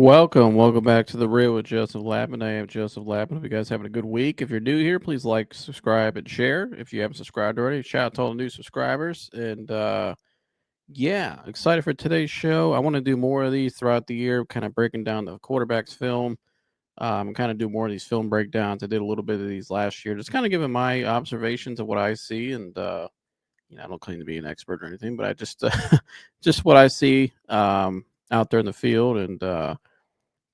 Welcome back to the Real with Joseph Lappin. I am Joseph Lappin. Hope you guys having a good week. If you're new here, please like, subscribe, and share. If you haven't subscribed already, shout out to all the new subscribers. And yeah, excited for today's show. I want to do more of these throughout the year, kind of breaking down the quarterback's film. Kind of do more of these film breakdowns. I did a little bit of these last year, just kind of giving my observations of what I see. And I don't claim to be an expert or anything, but I just just what I see out there in the field and.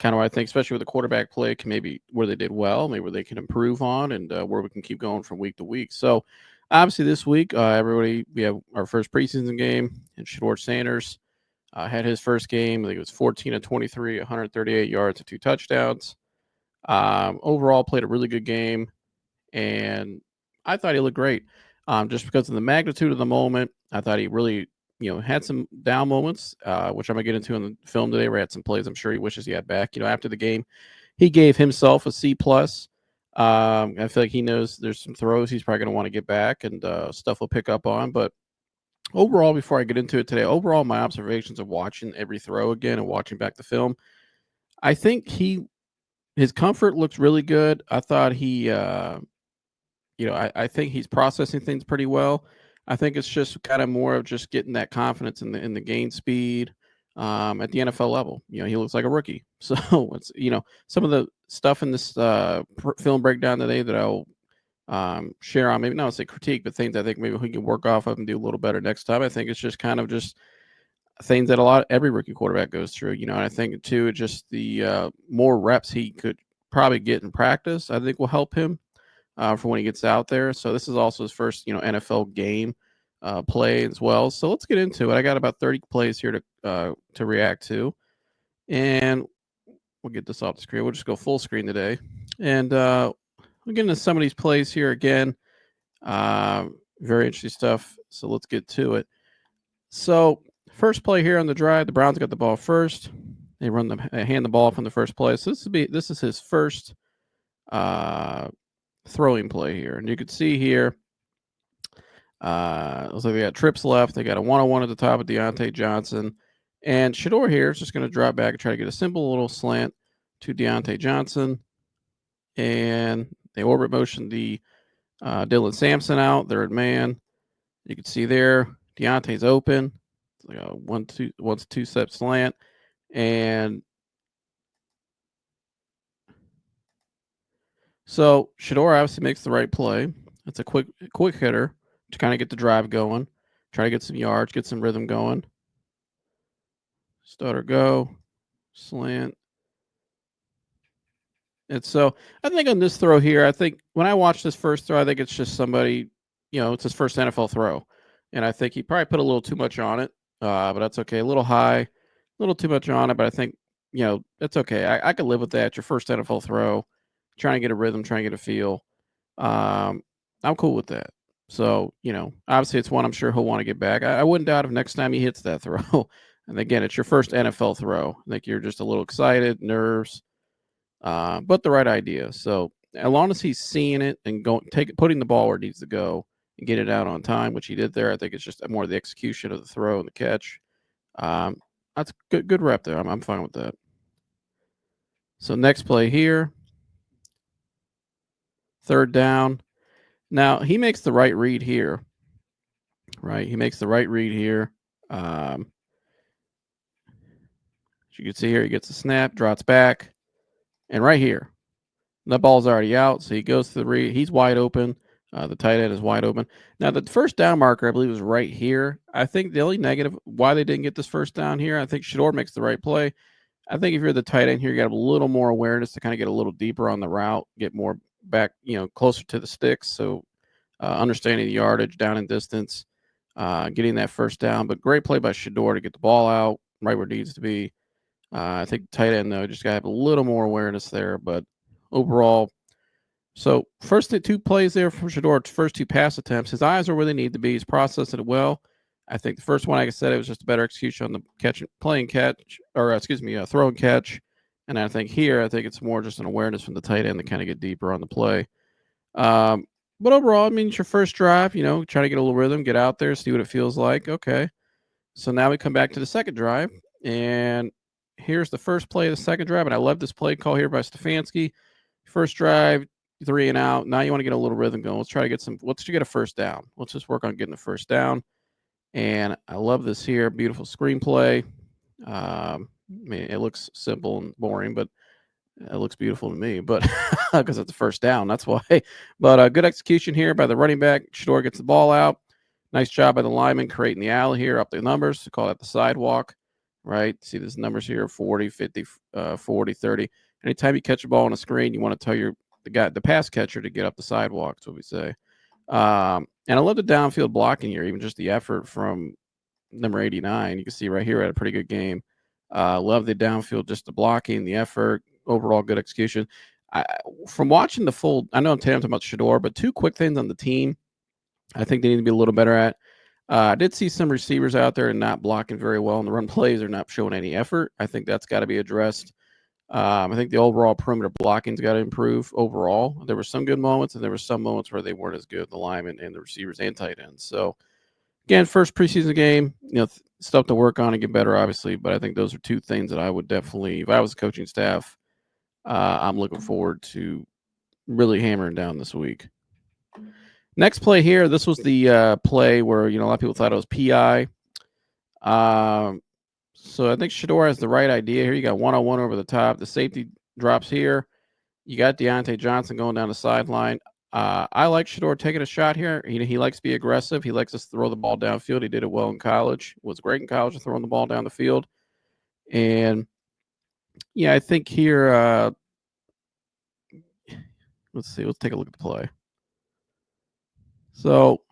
Kind of what I think, especially with the quarterback play, can maybe where they did well, maybe where they can improve on, and where we can keep going from week to week. So, obviously, this week, everybody, we have our first preseason game, and Shedeur Sanders had his first game. I think it was 14 of 23, 138 yards, and 2 touchdowns. Overall, played a really good game, and I thought he looked great. Just because of the magnitude of the moment, I thought he really, had some down moments, which I'm gonna get into in the film today. Where he had some plays I'm sure he wishes he had back. After the game, he gave himself a C plus. I feel like he knows there's some throws he's probably gonna want to get back and stuff will pick up on. But overall, before I get into it today, overall my observations of watching every throw again and watching back the film, I think his comfort looks really good. I thought I think he's processing things pretty well. I think it's just kind of more of just getting that confidence in the game speed at the NFL level. He looks like a rookie. So it's some of the stuff in this film breakdown today that I'll share on, maybe not say critique, but things I think maybe we can work off of and do a little better next time. I think it's just kind of just things that every rookie quarterback goes through. And I think too, just the more reps he could probably get in practice, I think will help him for when he gets out there. So this is also his first, NFL game play as well. So let's get into it. I got about 30 plays here to react to, and we'll get this off the screen. We'll just go full screen today, and we'll get into some of these plays here again. Very interesting stuff. So let's get to it. So first play here on the drive, the Browns got the ball first. They hand the ball from the first play. So this is his first throwing play here. And you can see here, looks like they got trips left. They got a one-on-one at the top of Deontay Johnson. And Shedeur here is just going to drop back and try to get a simple little slant to Deontay Johnson. And they orbit motion the Dylan Sampson out, third man. You can see there, Deontay's open. It's like a 1-2 step slant. And so Shedeur obviously makes the right play. It's a quick hitter to kind of get the drive going, try to get some yards, get some rhythm going. Stutter go, slant. And so I think on this throw here, I think when I watch this first throw, I think it's just somebody, it's his first NFL throw. And I think he probably put a little too much on it, but that's okay. A little high, a little too much on it, but I think, that's okay. I could live with that. Your first NFL throw, trying to get a rhythm, trying to get a feel. I'm cool with that. So, obviously it's one I'm sure he'll want to get back. I wouldn't doubt if next time he hits that throw. And again, it's your first NFL throw. I think you're just a little excited, nerves, but the right idea. So as long as he's seeing it and putting the ball where it needs to go and get it out on time, which he did there, I think it's just more the execution of the throw and the catch. That's good rep there. I'm fine with that. So next play here, third down. Now he makes the right read here. Right, he makes the right read here. As you can see here, he gets a snap, drops back, and right here, the ball's already out, so he goes to the read. He's wide open. The tight end is wide open. Now, the first down marker, I believe, was right here. I think the only negative why they didn't get this first down here, I think Shedeur makes the right play. I think if you're the tight end here, you got a little more awareness to kind of get a little deeper on the route, get more back, closer to the sticks. So understanding the yardage, down in distance, getting that first down. But great play by Shedeur to get the ball out right where it needs to be. I think tight end, though, just got to have a little more awareness there. But overall, so first two plays there from Shedeur, first two pass attempts, his eyes are where they need to be. He's processing it well. I think the first one, like I said, it was just a better execution on the throw and catch. And I think here, it's more just an awareness from the tight end to kind of get deeper on the play. But overall, I mean, it's your first drive, try to get a little rhythm, get out there, see what it feels like. Okay. So now we come back to the second drive, and here's the first play of the second drive, and I love this play call here by Stefanski. First drive, 3 and out. Now you want to get a little rhythm going. Let's try to get a first down. Let's just work on getting the first down. And I love this here. Beautiful screenplay. I mean, it looks simple and boring, but it looks beautiful to me. But because it's a first down, that's why. But good execution here by the running back. Shedeur gets the ball out. Nice job by the lineman creating the alley here, up the numbers. We call that the sidewalk, right? See these numbers here, 40, 50, 40, 30. Anytime you catch a ball on a screen, you want to tell the pass catcher to get up the sidewalk. That's what we say. And I love the downfield blocking here, even just the effort from number 89. You can see right here, had a pretty good game. Love the downfield, just the blocking, the effort, overall good execution. From watching the full, I know I'm talking about Shedeur, but 2 quick things on the team I think they need to be a little better at. I did see some receivers out there and not blocking very well in the run plays or not showing any effort. I think that's got to be addressed. I think the overall perimeter blocking's got to improve overall. There were some good moments, and there were some moments where they weren't as good, the linemen and the receivers and tight ends. So, again, first preseason game, stuff to work on and get better, obviously. But I think those are 2 things that I would definitely, if I was a coaching staff, I'm looking forward to really hammering down this week. Next play here, this was the play where, a lot of people thought it was PI. So I think Shedeur has the right idea here. You got one-on-one over the top. The safety drops here. You got Deontay Johnson going down the sideline. I like Shedeur taking a shot here. He likes to be aggressive. He likes to throw the ball downfield. He did it well in college. Was great in college at throwing the ball down the field. And, yeah, I think here, let's see. Let's take a look at the play. So,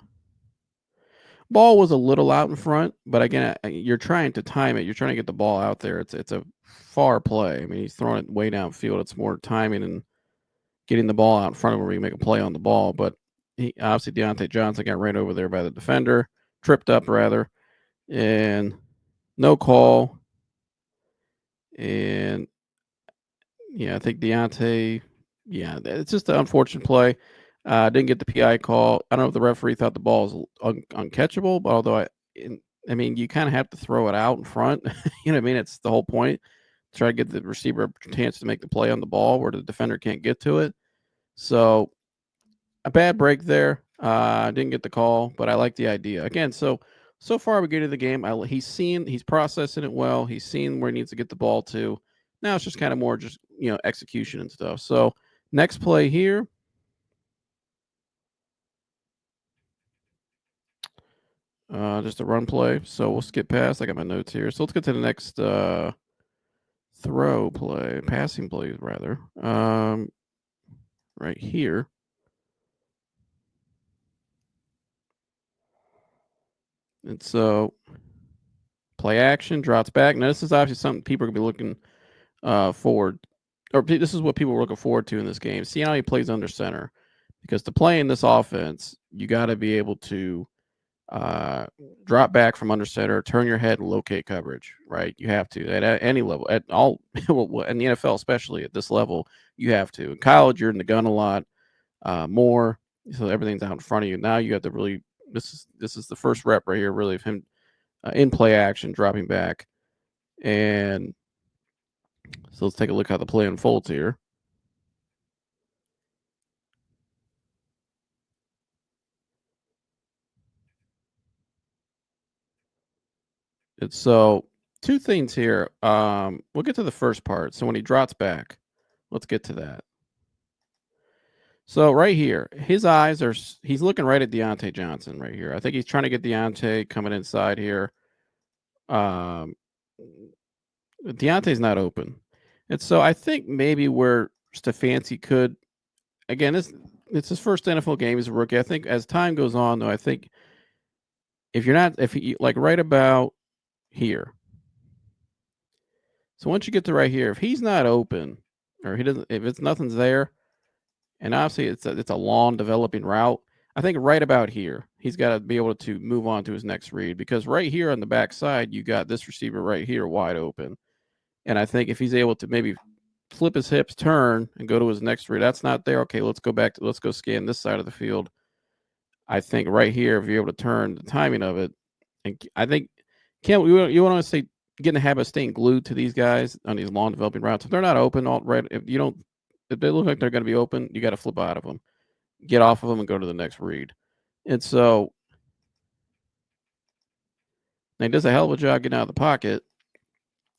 ball was a little out in front, but again, you're trying to time it. You're trying to get the ball out there. It's a far play. I mean, he's throwing it way downfield. It's more timing and getting the ball out in front of where you make a play on the ball. But obviously Deontay Johnson got ran over there by the defender, tripped up rather, and no call. And yeah, I think Deontay. Yeah, it's just an unfortunate play. Didn't get the PI call. I don't know if the referee thought the ball was uncatchable, but although I mean, you kind of have to throw it out in front. You know what I mean? It's the whole point. Try to get the receiver a chance to make the play on the ball where the defender can't get to it. So a bad break there. Didn't get the call, but I like the idea. Again, so far we get to the game. He's processing it well. He's seen where he needs to get the ball to. Now it's just kind of more just, execution and stuff. So next play here. Just a run play. So we'll skip past. I got my notes here. So let's get to the next throw play, passing play rather. Right here. And so play action, drops back. Now this is obviously something people are gonna be looking forward, or this is what people were looking forward to in this game. See how he plays under center, because to play in this offense, you got to be able to drop back from under center, turn your head, and locate coverage. Right, you have to at any level, at all in the NFL, especially at this level, you have to. In college, you're in the gun a lot more, so everything's out in front of you. Now you have to really. This is the first rep right here, really, of him in play action, dropping back, and so let's take a look how the play unfolds here. It's so 2 things here. We'll get to the first part. So when he drops back, let's get to that. So right here, his eyes are he's looking right at Deontay Johnson right here. I think he's trying to get Deontay coming inside here. Deontay's not open. And so I think maybe where Stefanski could, again, it's his first NFL game. He's a rookie. I think as time goes on, though, I think if you like right about here. So once you get to right here, if he's not open or if nothing's there, and obviously it's a long developing route, I think right about here, he's got to be able to move on to his next read, because right here on the backside, you got this receiver right here wide open. And I think if he's able to maybe flip his hips, turn, and go to his next read, that's not there. Okay, let's go scan this side of the field. I think right here, if you're able to turn the timing of it, and I think you want to say get in the habit of staying glued to these guys on these long developing routes. If they're not open, if they look like they're going to be open, you got to flip out of them, get off of them, and go to the next read. And so he does a hell of a job getting out of the pocket.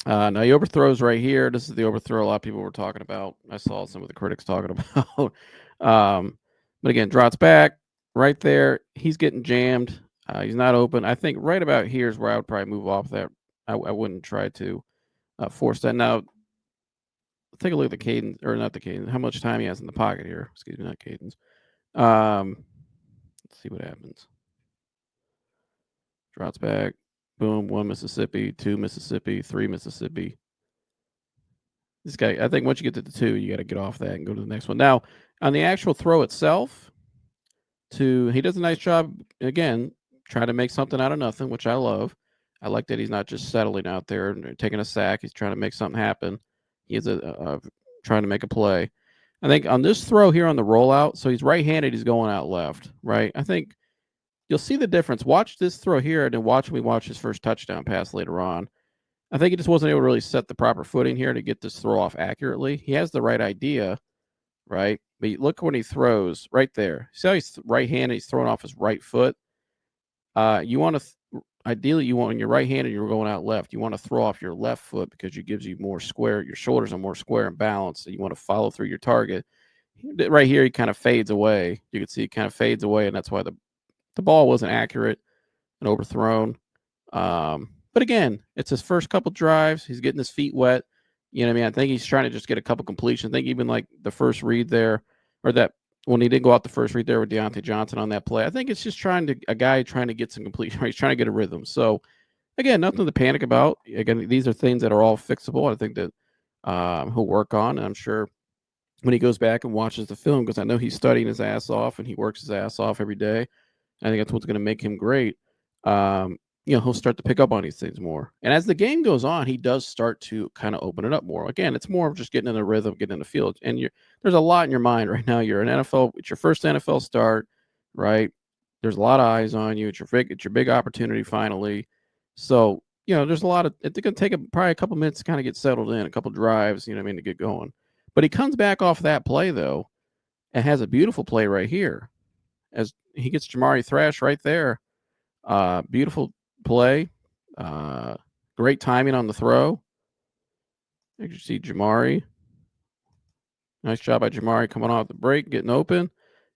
Now he overthrows right here. This is the overthrow a lot of people were talking about. I saw some of the critics talking about. But again, drops back right there. He's getting jammed. He's not open. I think right about here is where I would probably move off that. I wouldn't try to force that. Now, take a look at the cadence, or not the cadence, how much time he has in the pocket here. Excuse me, not cadence. Let's see what happens. Drops back. Boom, 1 Mississippi, 2 Mississippi, 3 Mississippi. This guy, I think once you get to the 2, you got to get off that and go to the next one. Now, on the actual throw itself, he does a nice job, again, trying to make something out of nothing, which I love. I like that he's not just settling out there and taking a sack. He's trying to make something happen. He is trying to make a play. I think on this throw here on the rollout, so he's right-handed, he's going out left, right? I think you'll see the difference. Watch this throw here, and then watch his first touchdown pass later on. I think he just wasn't able to really set the proper footing here to get this throw off accurately. He has the right idea, right? But look when he throws right there. See how he's right-handed, he's throwing off his right foot. You want to ideally, when you're right-handed, you're going out left. You want to throw off your left foot because it gives you more square. Your shoulders are more square and balanced. So you want to follow through your target. Right here, he kind of fades away. You can see it kind of fades away, and that's why the ball wasn't accurate and overthrown. But again, it's his first couple drives. He's getting his feet wet. You know what I mean? I think he's trying to just get a couple completions. I think even like the first read there, or that when he didn't go out the first read there with Deontay Johnson on that play, I think it's just a guy trying to get some completion. He's trying to get a rhythm. So again, nothing to panic about. Again, these are things that are all fixable. I think that he'll work on. And I'm sure when he goes back and watches the film, because I know he's studying his ass off and he works his ass off every day. I think that's what's going to make him great. He'll start to pick up on these things more. And as the game goes on, he does start to kind of open it up more. Again, it's more of just getting in the rhythm, getting in the field. And there's a lot in your mind right now. You're an NFL. It's your first NFL start, right? There's a lot of eyes on you. It's your big opportunity finally. So there's a lot of. It's going to take probably a couple minutes to kind of get settled in, a couple drives, to get going. But he comes back off that play though, and has a beautiful play right here, as he gets Jamari Thrash right there. Beautiful play. Great timing on the throw. You can see Jamari. Nice job by Jamari coming off the break, getting open.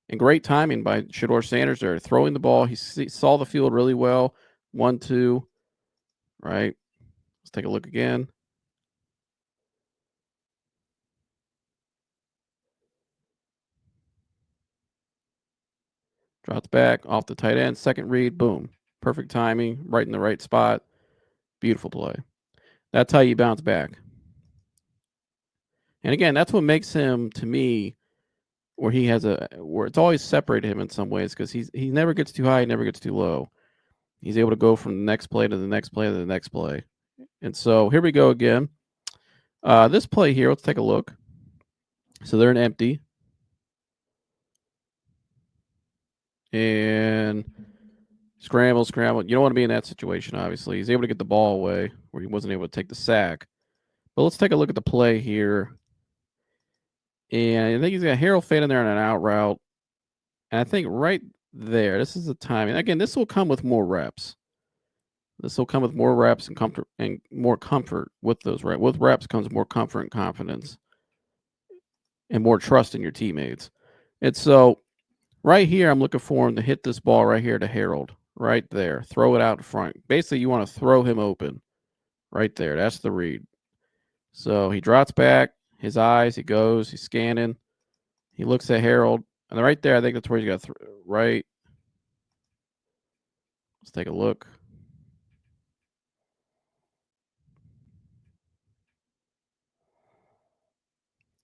And great timing by Shedeur Sanders there, throwing the ball. He saw the field really well. 1-2. Right. Let's take a look again. Drops back off the tight end. Second read. Boom. Perfect timing. Right in the right spot. Beautiful play. That's how you bounce back. And again, that's what makes him, to me, where it's always separated him in some ways, because he never gets too high, he never gets too low. He's able to go from the next play to the next play to the next play. And so here we go again. This play here, let's take a look. So they're in empty. And scramble. You don't want to be in that situation, obviously. He's able to get the ball away where he wasn't able to take the sack. But let's take a look at the play here. And I think he's got Harold fade in there on an out route. And I think right there, this is the timing. Again, this will come with more reps. This will come with more reps and comfort, and more comfort with those reps. With reps comes more comfort and confidence and more trust in your teammates. And so right here, I'm looking for him to hit this ball right here to Harold, right there. Throw it out in front. Basically, you want to throw him open right there. That's the read. So he drops back, his eyes, he goes, he's scanning. He looks at Harold. And right there, I think that's where he's got right. Let's take a look.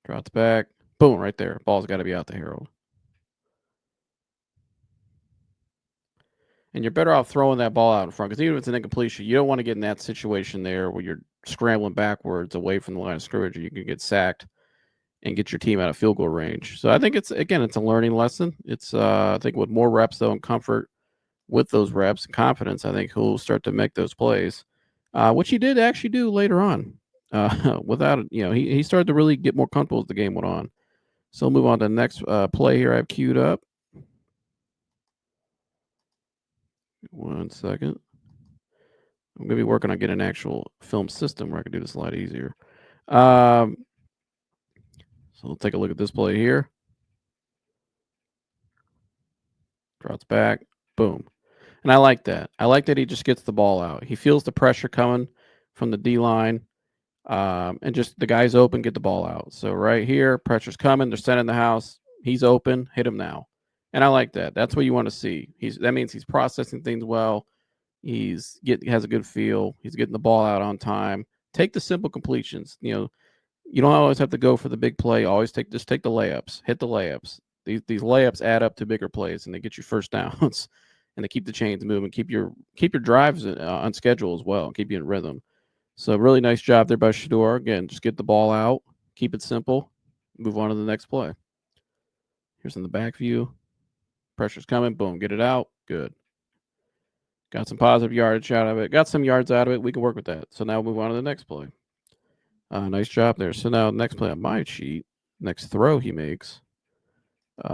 Drops back. Boom, right there. Ball's got to be out to Harold. And you're better off throwing that ball out in front, because even if it's an incompletion, you don't want to get in that situation there where you're scrambling backwards away from the line of scrimmage, or you can get sacked and get your team out of field goal range. So I think it's a learning lesson. It's I think with more reps though and comfort with those reps and confidence, I think he'll start to make those plays. which he did actually do later on. Without it, he started to really get more comfortable as the game went on. So we'll move on to the next play here. I've queued up. 1 second. I'm gonna be working on getting an actual film system where I can do this a lot easier. So we'll take a look at this play here. Drops back, boom. And I like that. I like that he just gets the ball out. He feels the pressure coming from the D line, and just the guy's open, get the ball out. So right here, pressure's coming. They're sending the house. He's open. Hit him now. And I like that. That's what you want to see. That means he's processing things well. Has a good feel. He's getting the ball out on time. Take the simple completions. You don't always have to go for the big play. Always take the layups. Hit the layups. These layups add up to bigger plays, and they get you first downs, and they keep the chains moving. Keep your drives on schedule as well. Keep you in rhythm. So really nice job there by Shedeur. Again, just get the ball out. Keep it simple. Move on to the next play. Here's in the back view. Pressure's coming. Boom. Get it out. Good. Got some positive yardage out of it. Got some yards out of it. We can work with that. So now we'll move on to the next play. Nice job there. So now next play on my sheet, next throw he makes. Give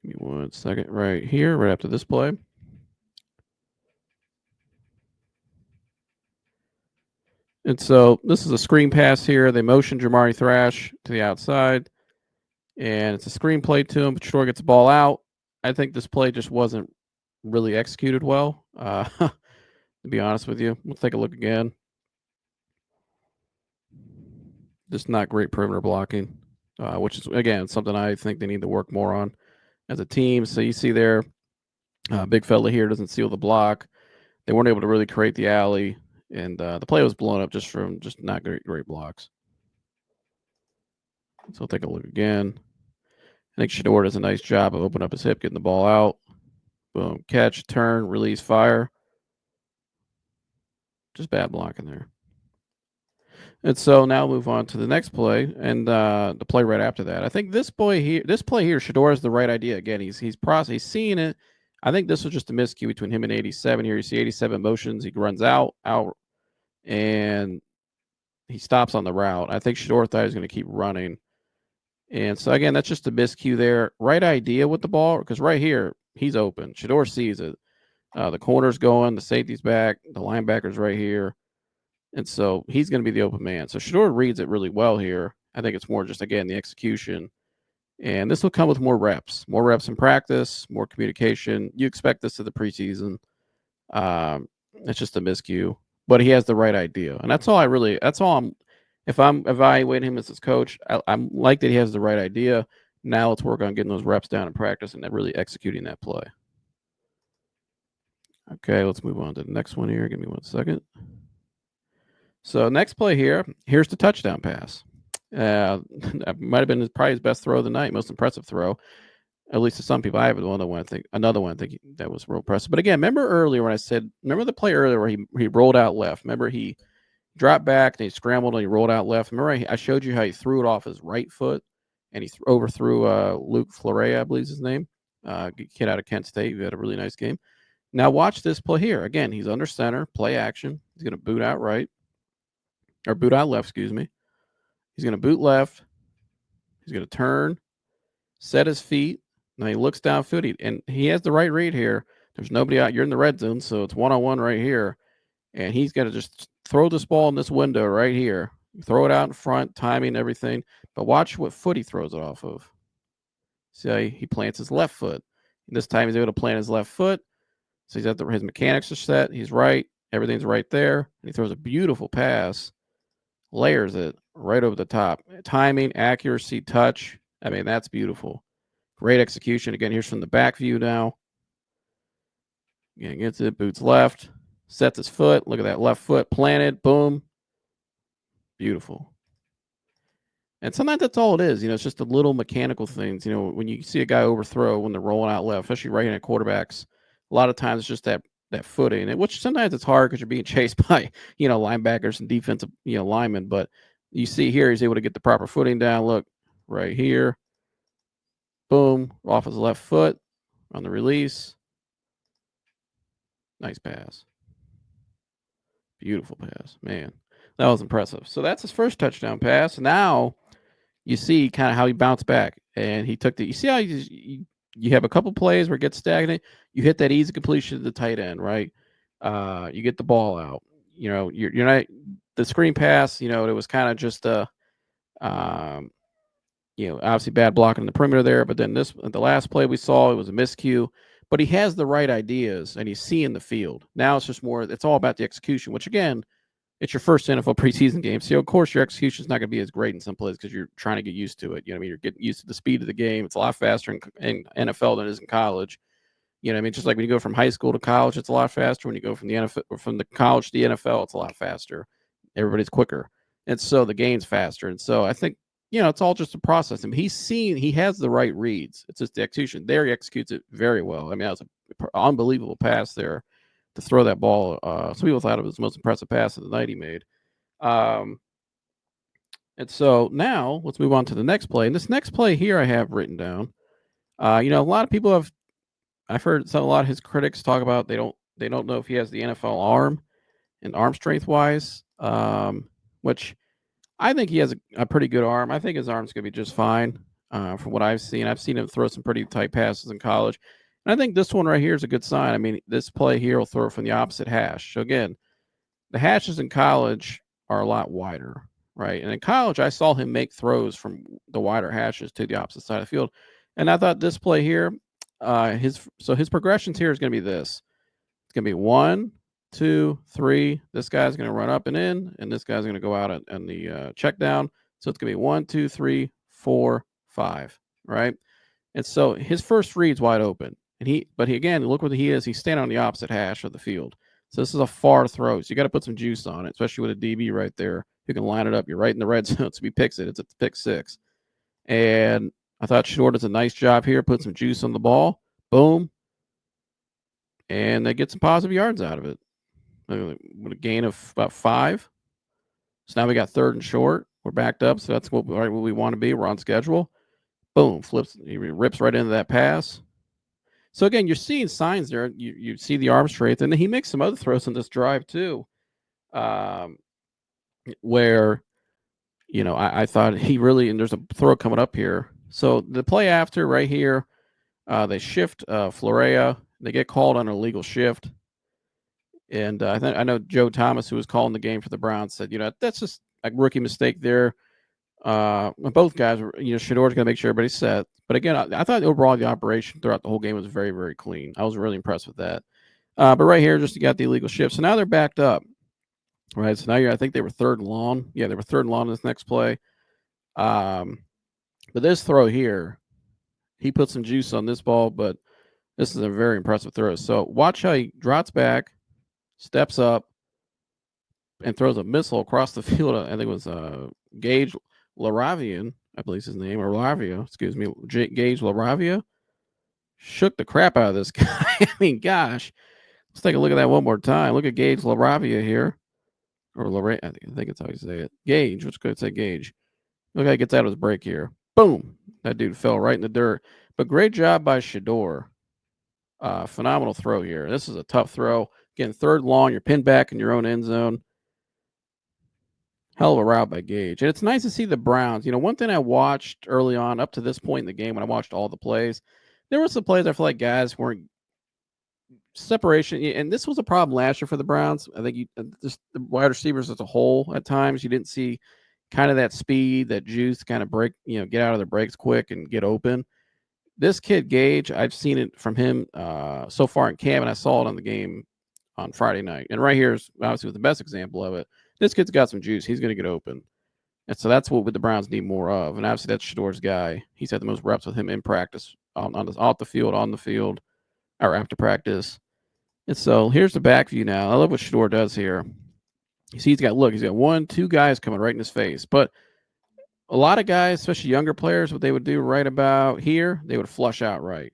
me 1 second. Right here, right after this play. And so this is a screen pass here. They motion Jamari Thrash to the outside, and it's a screen play to him. Shedeur gets the ball out. I think this play just wasn't really executed well, to be honest with you. Let's take a look again. Just not great perimeter blocking, which is, again, something I think they need to work more on as a team. So you see there, big fella here doesn't seal the block. They weren't able to really create the alley, and the play was blown up just from not great blocks. So we'll take a look again. I think Shedeur does a nice job of opening up his hip, getting the ball out. Boom, catch, turn, release, fire. Just bad blocking there. And so now move on to the next play and the play right after that. I think this play here, Shedeur has the right idea. Again, he's seeing it. I think this was just a miscue between him and 87 here. You see 87 motions. He runs out, and he stops on the route. I think Shedeur thought he was going to keep running. And so, again, that's just a miscue there. Right idea with the ball, because right here, he's open. Shedeur sees it. The corner's going, the safety's back, the linebacker's right here. And so he's going to be the open man. So Shedeur reads it really well here. I think it's more just, again, the execution. And this will come with more reps in practice, more communication. You expect this to the preseason. It's just a miscue. But he has the right idea. And that's all if I'm evaluating him as his coach, I'm like that he has the right idea. Now let's work on getting those reps down in practice and then really executing that play. Okay, let's move on to the next one here. Give me 1 second. So next play here, here's the touchdown pass. That might have been probably his best throw of the night, most impressive throw, at least to some people. I have another one. I think that was real impressive. But again, remember earlier when I said, remember the play earlier where he rolled out left. Remember he dropped back and he scrambled and he rolled out left. Remember I showed you how he threw it off his right foot and he overthrew Luke Fleury, I believe is his name, kid out of Kent State who had a really nice game. Now watch this play here. Again, he's under center, play action. He's going to boot out right. Or boot out left, excuse me. He's going to boot left. He's going to turn, set his feet. Now he looks downfield, and he has the right read here. There's nobody out. You're in the red zone, so it's one-on-one right here. And he's going to just throw this ball in this window right here. Throw it out in front, timing, everything. But watch what foot he throws it off of. See how he plants his left foot. And this time he's able to plant his left foot. So he's his mechanics are set. He's right. Everything's right there. And he throws a beautiful pass. Layers it right over the top. Timing, accuracy, touch. I mean, that's beautiful. Great execution. Again, here's from the back view now. Again, gets it, boots left, sets his foot. Look at that left foot planted. Boom. Beautiful. And sometimes that's all it is. It's just the little mechanical things. When you see a guy overthrow when they're rolling out left, especially right-handed quarterbacks, a lot of times it's just that footing, which sometimes it's hard because you're being chased by, linebackers and defensive, linemen. But you see here, he's able to get the proper footing down. Look right here. Boom, off his left foot. on the release. Nice pass. Beautiful pass. Man, that was impressive. So that's his first touchdown pass. Now you see kind of how he bounced back. And he took the – you see how you have a couple plays where it gets stagnant. You hit that easy completion to the tight end, right? You get the ball out. You're not – the screen pass, it was kind of just a obviously bad blocking in the perimeter there. But then the last play we saw, it was a miscue. But he has the right ideas, and he's seeing the field. Now it's just more – it's all about the execution, which, again, it's your first NFL preseason game. So, of course, your execution is not going to be as great in some plays because you're trying to get used to it. You're getting used to the speed of the game. It's a lot faster in NFL than it is in college. Just like when you go from high school to college, it's a lot faster. When you go from the NFL, from the college to the NFL, it's a lot faster. Everybody's quicker. And so the game's faster. And so I think, it's all just a process. I mean, he has the right reads. It's just the execution. There he executes it very well. I mean, that was an unbelievable pass there to throw that ball. Some people thought it was the most impressive pass of the night he made. And so now let's move on to the next play. And this next play here I have written down. A lot of people I've heard a lot of his critics talk about they don't know if he has the NFL arm and arm strength wise, which I think he has a pretty good arm. I think his arm's going to be just fine from what I've seen. I've seen him throw some pretty tight passes in college. And I think this one right here is a good sign. I mean, this play here will throw from the opposite hash. So, again, the hashes in college are a lot wider, right? And in college, I saw him make throws from the wider hashes to the opposite side of the field. And I thought this play here, his progressions here is going to be this. It's going to be 1, 2, 3. This guy's going to run up and in, and this guy's going to go out on the check down. So it's going to be 1, 2, 3, 4, 5, right? And so his first read's wide open. But again, look what he is. He's standing on the opposite hash of the field. So this is a far throw. So you got to put some juice on it, especially with a DB right there who can line it up. You're right in the red zone. So if he picks it, it's a pick 6. And I thought Shedeur does a nice job here. Put some juice on the ball. Boom. And they get some positive yards out of it. With a gain of about 5. So now we got 3rd and short. We're backed up. So that's what we want to be. We're on schedule. Boom. Flips. He rips right into that pass. So, again, you're seeing signs there. You see the arm strength. And then he makes some other throws on this drive, too, where, I thought he really – and there's a throw coming up here. So, the play after right here, they shift Florea. They get called on an illegal shift. And I know Joe Thomas, who was calling the game for the Browns, said, that's just a rookie mistake there. Both guys were, Shedeur's going to make sure everybody's set. But again, I thought overall the operation throughout the whole game was very, very clean. I was really impressed with that. But right here, just you got the illegal shift. So now they're backed up, right? So now I think they were 3rd and long. Yeah, they were 3rd and long in this next play. But this throw here, he put some juice on this ball, but this is a very impressive throw. So watch how he drops back, steps up, and throws a missile across the field. I think it was Gage LaRavian, I believe is his name, or Lavia, excuse me, Gage LaRavia. Shook the crap out of this guy. I mean, gosh. Let's take a look at that one more time. Look at Gage LaRavia here. Or Lorraine, I think that's how you say it. Gage, let's go say Gage. Look how he gets out of his break here. Boom. That dude fell right in the dirt. But great job by Shedeur. Phenomenal throw here. This is a tough throw. Again, 3rd long. You're pinned back in your own end zone. Hell of a route by Gage. And it's nice to see the Browns. One thing I watched early on up to this point in the game when I watched all the plays, there were some plays I feel like guys weren't separation. And this was a problem last year for the Browns. I think just the wide receivers as a whole at times, you didn't see kind of that speed, that juice kind of break, get out of their breaks quick and get open. This kid, Gage, I've seen it from him so far in camp, and I saw it on the game on Friday night. And right here is obviously the best example of it. This kid's got some juice. He's going to get open. And so that's what the Browns need more of. And obviously that's Shedeur's guy. He's had the most reps with him in practice, off the field, on the field, or after practice. And so here's the back view now. I love what Shedeur does here. You see he's got 1, 2 guys coming right in his face. But a lot of guys, especially younger players, what they would do right about here, they would flush out right.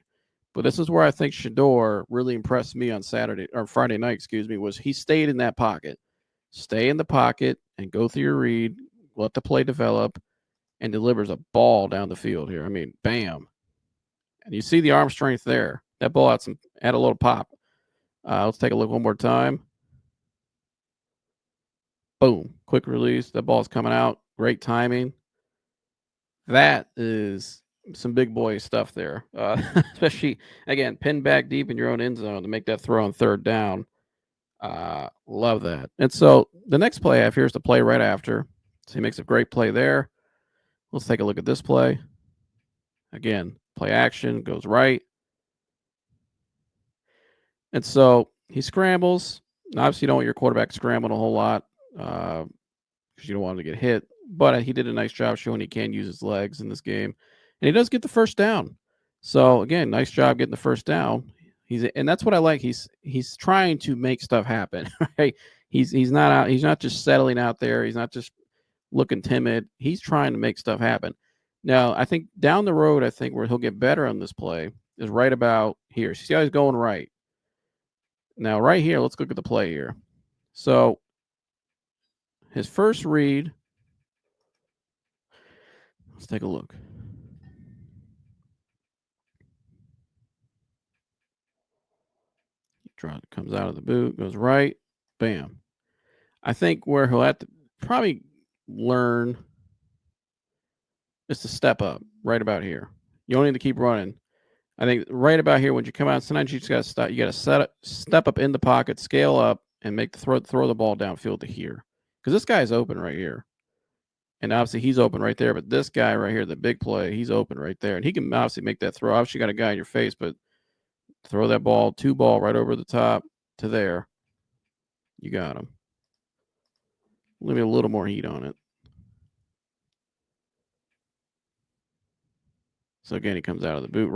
But this is where I think Shedeur really impressed me on Friday night, was he stayed in that pocket. Stay in the pocket and go through your read, let the play develop, and delivers a ball down the field here. I mean, bam. And you see the arm strength there. That ball had a little pop. Let's take a look one more time. Boom, quick release. That ball's coming out. Great timing. That is some big boy stuff there. Especially, again, pinned back deep in your own end zone to make that throw on third down. Love that. And so the next play I have here is the play right after. So he makes a great play there. Let's take a look at this play. Again, play action, goes right. And so he scrambles. Obviously, you don't want your quarterback scrambling a whole lot because you don't want him to get hit. But he did a nice job showing he can use his legs in this game. And he does get the first down. So, again, nice job getting the first down. And that's what I like. He's trying to make stuff happen, right? He's not just settling out there. He's not just looking timid. He's trying to make stuff happen. Now, I think down the road, where he'll get better on this play is right about here. See how he's going right. Now, right here, let's look at the play here. So, his first read, let's take a look. Comes out of the boot, goes right, bam. I think where he'll have to probably learn is to step up right about here. You don't need to keep running. I think right about here, when you come out, sometimes you just got to stop. You got to step up in the pocket, scale up, and make throw the ball downfield to here. Because this guy's open right here. And obviously he's open right there. But this guy right here, the big play, he's open right there. And he can obviously make that throw. Obviously, you got a guy in your face, but throw that ball, two ball right over the top to there. You got him. Let me a little more heat on it. So again, he comes out of the boot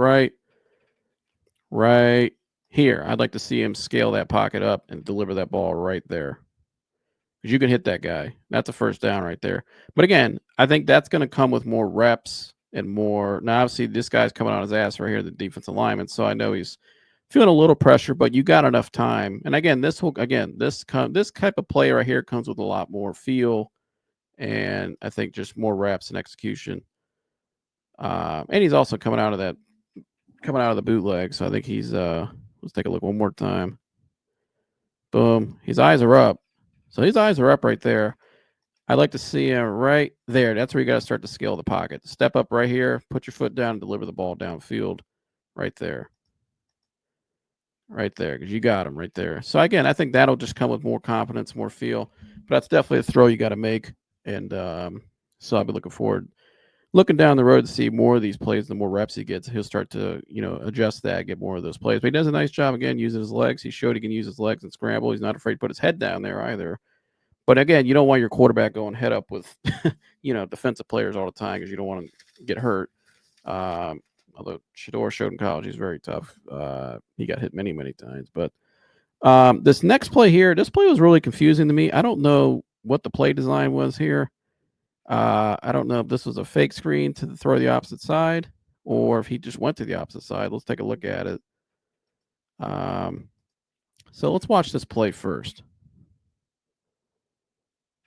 right here. I'd like to see him scale that pocket up and deliver that ball right there. Because you can hit that guy. That's a first down right there. But again, I think that's going to come with more reps and more. Now, obviously, this guy's coming on his ass right here, the defensive lineman. So I know he's feeling a little pressure, but you got enough time. And again, this type of play right here comes with a lot more feel, and I think just more reps and execution. And he's also coming out of the bootleg. So I think he's let's take a look one more time. Boom. His eyes are up. So his eyes are up right there. I'd like to see him right there. That's where you got to start to scale the pocket. Step up right here, put your foot down, and deliver the ball downfield right there. Right there, because you got him right there. So, again, I think that'll just come with more confidence, more feel. But that's definitely a throw you got to make. And so I'll be looking down the road to see more of these plays. The more reps he gets, he'll start to, adjust that, get more of those plays. But he does a nice job, again, using his legs. He showed he can use his legs and scramble. He's not afraid to put his head down there either. But, again, you don't want your quarterback going head up with, defensive players all the time because you don't want to get hurt. Although Shedeur showed in college he's very tough. He got hit many, many times. But this next play here, this play was really confusing to me. I don't know what the play design was here. I don't know if this was a fake screen to throw the opposite side or if he just went to the opposite side. Let's take a look at it. So let's watch this play first.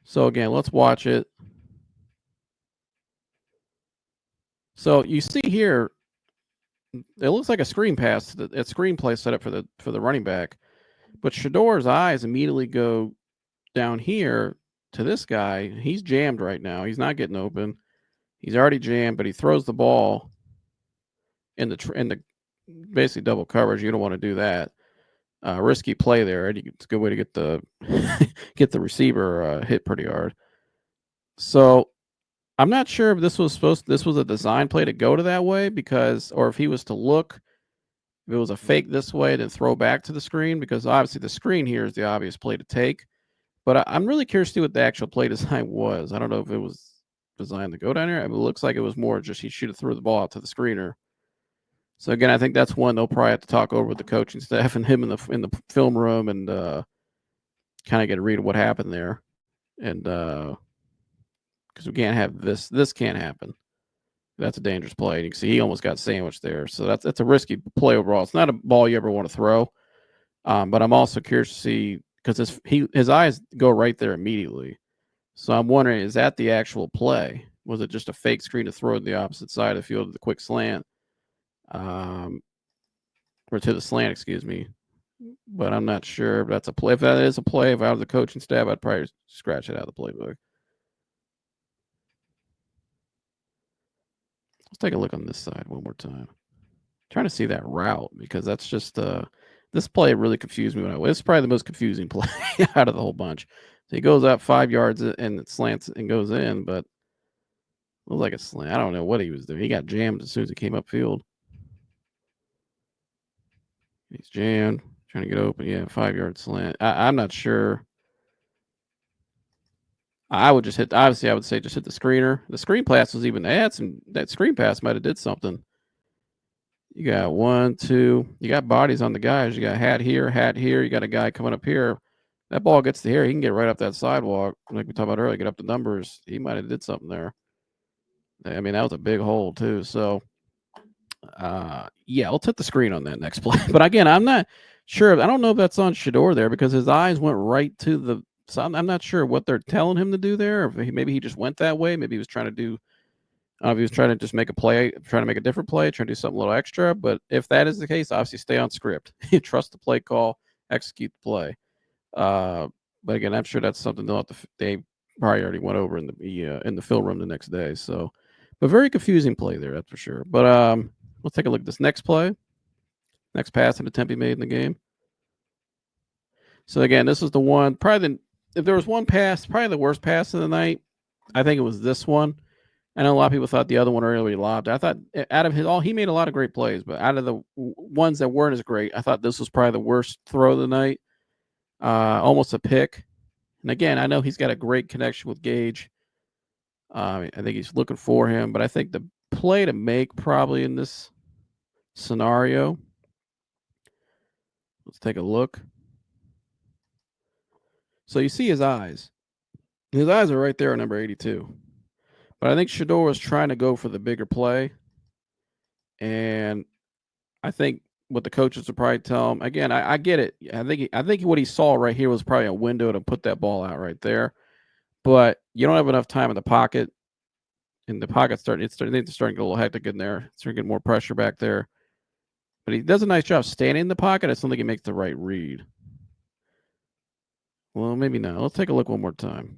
So, again, let's watch it. So you see here, it looks like a screen pass, a screen play set up for the running back. But Shedeur's eyes immediately go down here to this guy. He's jammed right now. He's not getting open. He's already jammed, but he throws the ball in the basically double coverage. You don't want to do that. Risky play there. It's a good way to get the get the receiver hit pretty hard. So I'm not sure if this was a design play to go to that way or if he was to look, if it was a fake this way, then throw back to the screen, because obviously the screen here is the obvious play to take. But I'm really curious to see what the actual play design was. I don't know if it was designed to go down here. I mean, it looks like it was more just he should have threw the ball out to the screener. So again, I think that's one they'll probably have to talk over with the coaching staff and him in the film room and kind of get a read of what happened there. And because we can't have this. This can't happen. That's a dangerous play. You can see he almost got sandwiched there. So that's a risky play overall. It's not a ball you ever want to throw. But I'm also curious to see, because his eyes go right there immediately. So I'm wondering, is that the actual play? Was it just a fake screen to throw to the opposite side of the field with a quick slant? or to the slant, excuse me. But I'm not sure if that's a play. If that is a play, if I was the coaching staff, I'd probably scratch it out of the playbook. Let's take a look on this side one more time. Trying to see that route because that's just this play really confused me when I. It's probably the most confusing play out of the whole bunch. So he goes up 5 yards and it slants and goes in, but it looked like a slant. I don't know what he was doing. He got jammed as soon as he came upfield. He's jammed, trying to get open. Yeah, 5-yard slant. I'm not sure. I would just hit. Obviously, I would say just hit the screener. The screen pass was even. They had some. That screen pass might have did something. You got 1, 2. You got bodies on the guys. You got hat here, hat here. You got a guy coming up here. That ball gets to here. He can get right up that sidewalk. Like we talked about earlier, get up the numbers. He might have did something there. I mean, that was a big hole too. So, yeah, I'll take the screen on that next play. But again, I'm not sure. I don't know if that's on Shedeur there because his eyes went right to the. So I'm not sure what they're telling him to do there. Or maybe he just went that way. Maybe he was trying to do. If he was trying to just make a play, trying to make a different play, trying to do something a little extra. But if that is the case, obviously stay on script. Trust the play call, execute the play. But again, I'm sure that's something they probably already went over in the film room the next day. So, but very confusing play there, that's for sure. But let's take a look at this next play. Next pass and attempt he made in the game. So again, this is the one. If there was one pass, probably the worst pass of the night, I think it was this one. I know a lot of people thought the other one earlier lobbed. I thought out of he made a lot of great plays, but out of the ones that weren't as great, I thought this was probably the worst throw of the night. Almost a pick. And again, I know he's got a great connection with Gage. I think he's looking for him, but I think the play to make probably in this scenario. Let's take a look. So you see his eyes. His eyes are right there at number 82. But I think Shedeur was trying to go for the bigger play. And I think what the coaches would probably tell him, again, I get it. I think what he saw right here was probably a window to put that ball out right there. But you don't have enough time in the pocket. And the pocket's starting to get a little hectic in there. Starting to get more pressure back there. But he does a nice job standing in the pocket. I still think he makes the right read. Well, maybe not. Let's take a look one more time.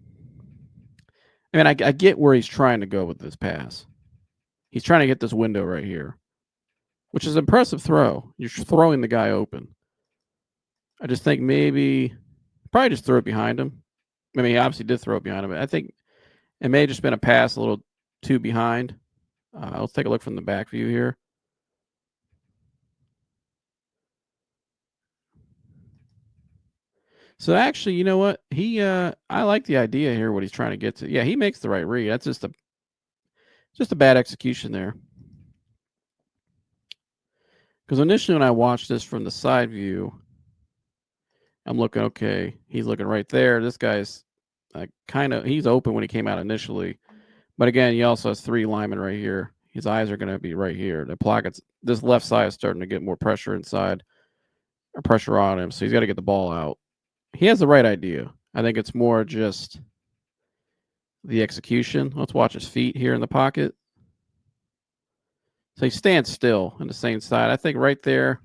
I mean, I get where he's trying to go with this pass. He's trying to get this window right here, which is an impressive throw. You're throwing the guy open. I just think maybe probably just throw it behind him. I mean, he obviously did throw it behind him. But I think it may have just been a pass a little too behind. Let's take a look from the back view here. So actually, you know what? I like the idea here. What he's trying to get to. Yeah, he makes the right read. That's just a bad execution there. Because initially, when I watched this from the side view, I'm looking, okay, he's looking right there. This guy's he's open when he came out initially. But again, he also has 3 linemen right here. His eyes are going to be right here. The pockets, this left side is starting to get more pressure inside, or pressure on him. So he's got to get the ball out. He has the right idea. I think it's more just the execution. Let's watch his feet here in the pocket. So he stands still on the same side. I think right there,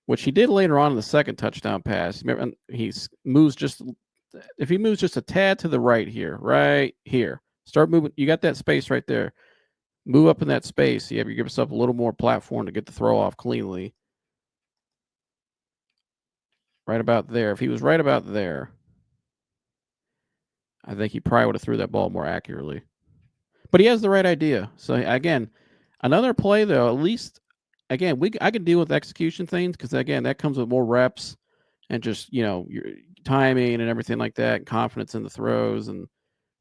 which he did later on in the second touchdown pass. Remember, if he moves just a tad to the right here, start moving. You got that space right there. Move up in that space. You give yourself a little more platform to get the throw off cleanly. Right about there. If he was right about there, I think he probably would have threw that ball more accurately. But he has the right idea. So again, another play though, at least again, I can deal with execution things because again, that comes with more reps and just your timing and everything like that, and confidence in the throws and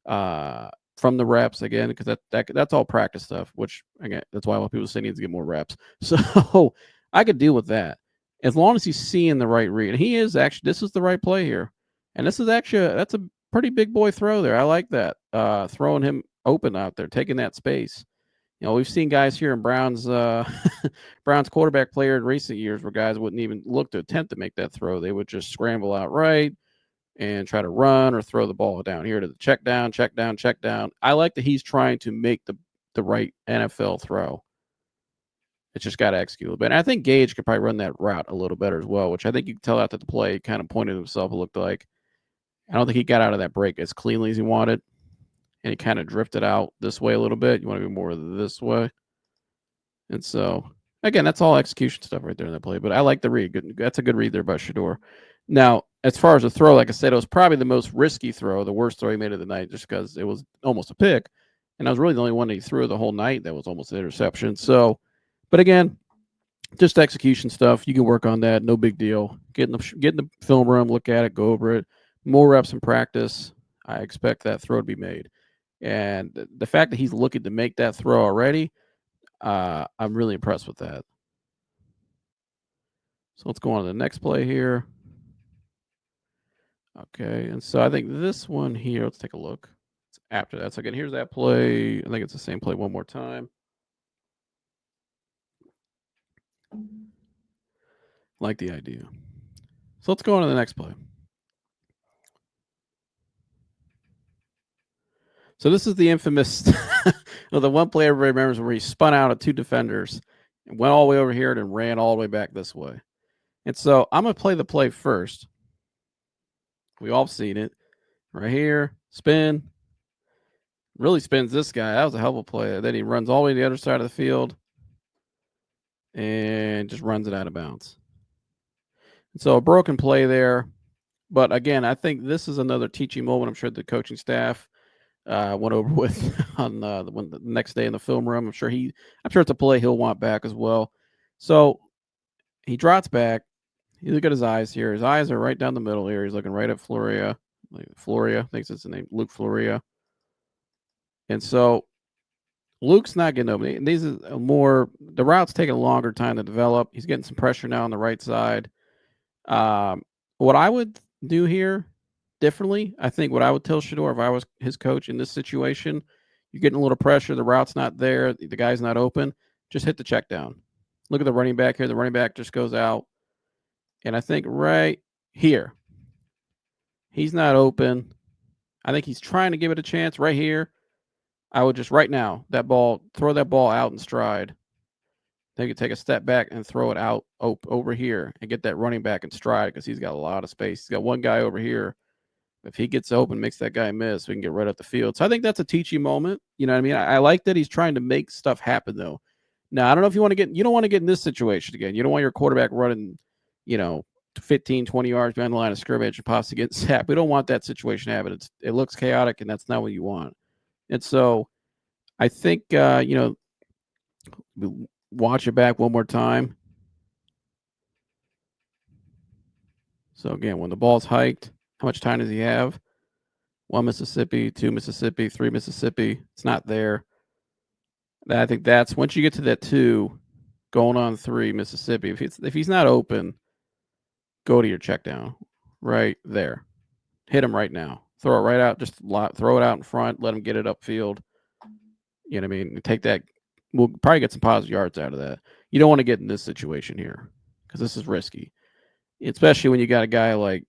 from the reps again, because that's all practice stuff. Which again, that's why a lot of people say needs to get more reps. So I could deal with that as long as he's seeing the right read. And he is actually. This is the right play here, and this is actually that's a pretty big boy throw there. I like that throwing him open out there, taking that space. We've seen guys here in Browns Browns quarterback player in recent years where guys wouldn't even look to attempt to make that throw. They would just scramble outright and try to run or throw the ball down here to the check down. I like that he's trying to make the right NFL throw. It's just got to execute a little bit. And I think Gage could probably run that route a little better as well, which I think you can tell out that the play kind of pointed himself. It looked like I don't think he got out of that break as cleanly as he wanted, and he kind of drifted out this way a little bit. You want to be more this way, and so again, that's all execution stuff right there in that play. But I like the read. That's a good read there by Shedeur. Now, as far as the throw, like I said, it was probably the most risky throw, the worst throw he made of the night, just because it was almost a pick, and I was really the only one that he threw the whole night that was almost an interception. So, but again, just execution stuff. You can work on that. No big deal. Get in the film room, look at it, go over it. More reps in practice. I expect that throw to be made. And the fact that he's looking to make that throw already, I'm really impressed with that. So let's go on to the next play here. Okay, and so I think this one here, let's take a look. It's after that. So again, here's that play. I think it's the same play one more time. Like the idea. So let's go on to the next play. So this is the infamous, well, the one play everybody remembers where he spun out of two defenders and went all the way over here and ran all the way back this way. And so I'm going to play the play first. We all seen it. Right here, spin. Really spins this guy. That was a hell of a play. Then he runs all the way to the other side of the field and just runs it out of bounds. And so a broken play there. But again, I think this is another teaching moment. I'm sure the coaching staff went over with on the next day in the film room. I'm sure it's a play he'll want back as well. So he drops back. You look at his eyes here. His eyes are right down the middle here. He's looking right at Floria. I think that's the name, Luke Floria. And so Luke's not getting open. These is the route's taking a longer time to develop. He's getting some pressure now on the right side. What I would do here differently, I think what I would tell Shedeur if I was his coach in this situation, you're getting a little pressure, the route's not there, the guy's not open, just hit the check down. Look at the running back here. The running back just goes out. And I think right here, he's not open. I think he's trying to give it a chance right here. I would just right now, throw that ball out in stride. Then you take a step back and throw it out over here and get that running back in stride because he's got a lot of space. He's got one guy over here. If he gets open, makes that guy miss, we can get right up the field. So I think that's a teaching moment. You know what I mean? I like that he's trying to make stuff happen, though. Now, I don't know if you don't want to get in this situation again. You don't want your quarterback running, 15, 20 yards behind the line of scrimmage and possibly getting sacked. We don't want that situation to happen. It looks chaotic, and that's not what you want. And so I think, watch it back one more time. So, again, when the ball's hiked, how much time does he have? 1 Mississippi, 2 Mississippi, 3 Mississippi. It's not there. I think that's once you get to that 2, going on 3 Mississippi. If he's not open, go to your check down right there. Hit him right now. Throw it right out. Just throw it out in front. Let him get it upfield. You know what I mean? Take that. We'll probably get some positive yards out of that. You don't want to get in this situation here because this is risky, especially when you got a guy like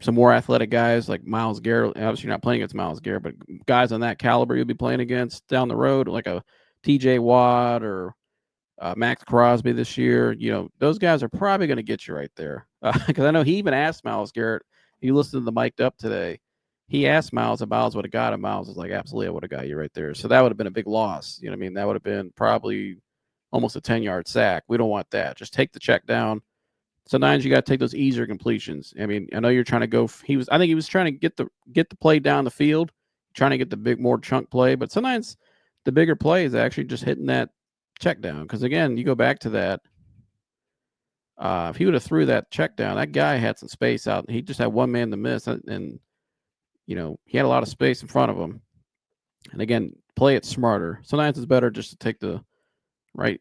some more athletic guys like Myles Garrett. Obviously, you're not playing against Myles Garrett, but guys on that caliber you'll be playing against down the road, like a TJ Watt or Max Crosby this year. Those guys are probably going to get you right there. Because I know he even asked Myles Garrett. You listened to the mic'd up today. He asked Myles if Myles would have got him. Myles was like, absolutely, I would have got you right there. So that would have been a big loss. You know what I mean? That would have been probably almost a 10-yard sack. We don't want that. Just take the check down. Sometimes you got to take those easier completions. I mean, I know you're trying to go. I think he was trying to get the play down the field, trying to get the more chunk play. But sometimes the bigger play is actually just hitting that check down. Because again, you go back to that. If he would have threw that check down, that guy had some space out. He just had one man to miss, and he had a lot of space in front of him. And again, play it smarter. Sometimes it's better just to take the right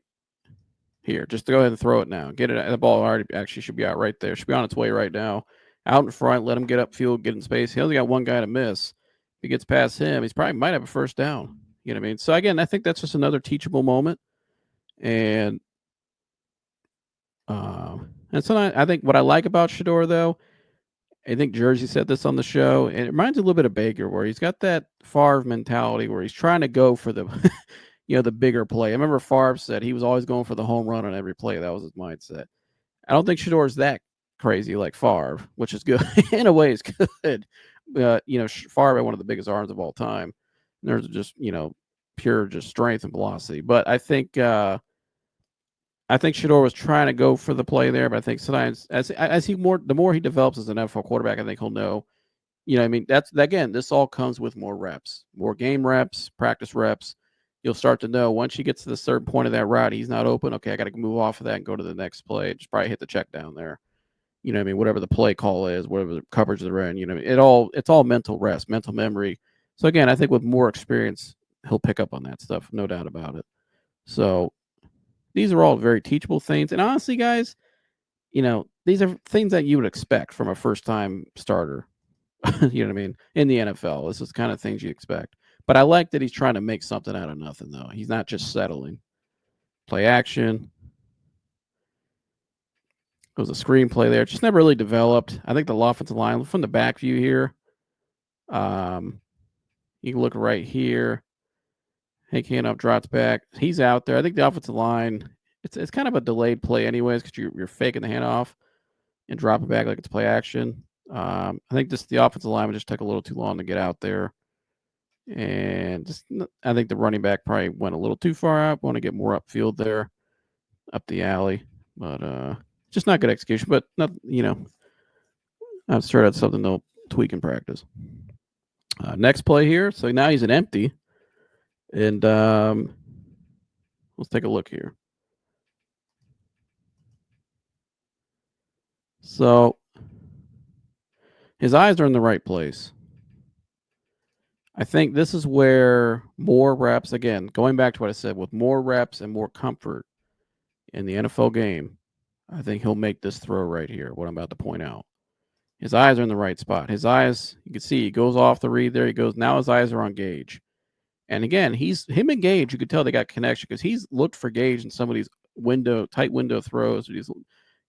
here, just to go ahead and throw it now. Get it. The ball already actually should be out right there. Should be on its way right now. Out in front, let him get upfield, get in space. He only got one guy to miss. If he gets past him, he's probably might have a first down. You know what I mean? So again, I think that's just another teachable moment. And so I think what I like about Shedeur, though, I think Jersey said this on the show, and it reminds me a little bit of Baker, where he's got that Favre mentality where he's trying to go for the the bigger play. I remember Favre said he was always going for the home run on every play. That was his mindset. I don't think Shedeur is that crazy like Favre, which is good. In a way, it's good. Favre had one of the biggest arms of all time. There's just pure just strength and velocity. But I think Shedeur was trying to go for the play there, but I think sometimes the more he develops as an NFL quarterback, I think he'll know. I mean, that's again, this all comes with more reps, more game reps, practice reps. You'll start to know once he gets to the certain point of that route, he's not open. Okay, I got to move off of that and go to the next play. Just probably hit the check down there. I mean, whatever the play call is, whatever the coverage they're in, it's all mental rest, mental memory. So again, I think with more experience, he'll pick up on that stuff, no doubt about it. So these are all very teachable things. And honestly, guys, these are things that you would expect from a first time starter. You know what I mean? In the NFL, this is kind of things you expect. But I like that he's trying to make something out of nothing, though. He's not just settling. Play action. It was a screenplay there. Just never really developed. I think the offensive line, from the back view here, you can look right here. Hank handoff drops back. He's out there. I think the offensive line, it's kind of a delayed play anyways because you're faking the handoff and drop it back like it's play action. I think the offensive lineman just took a little too long to get out there. And I think the running back probably went a little too far out. Want to get more upfield there, up the alley. But just not good execution. But, not, I'm sure that's something they'll tweak in practice. Next play here. So now he's an empty. And let's take a look here. So his eyes are in the right place. I think this is where more reps, again, going back to what I said, with more reps and more comfort in the NFL game, I think he'll make this throw right here, what I'm about to point out. His eyes are in the right spot. His eyes, you can see he goes off the read there. He goes, now his eyes are on Gage. And again, him and Gage, you could tell they got connection because he's looked for Gage in some of these tight window throws.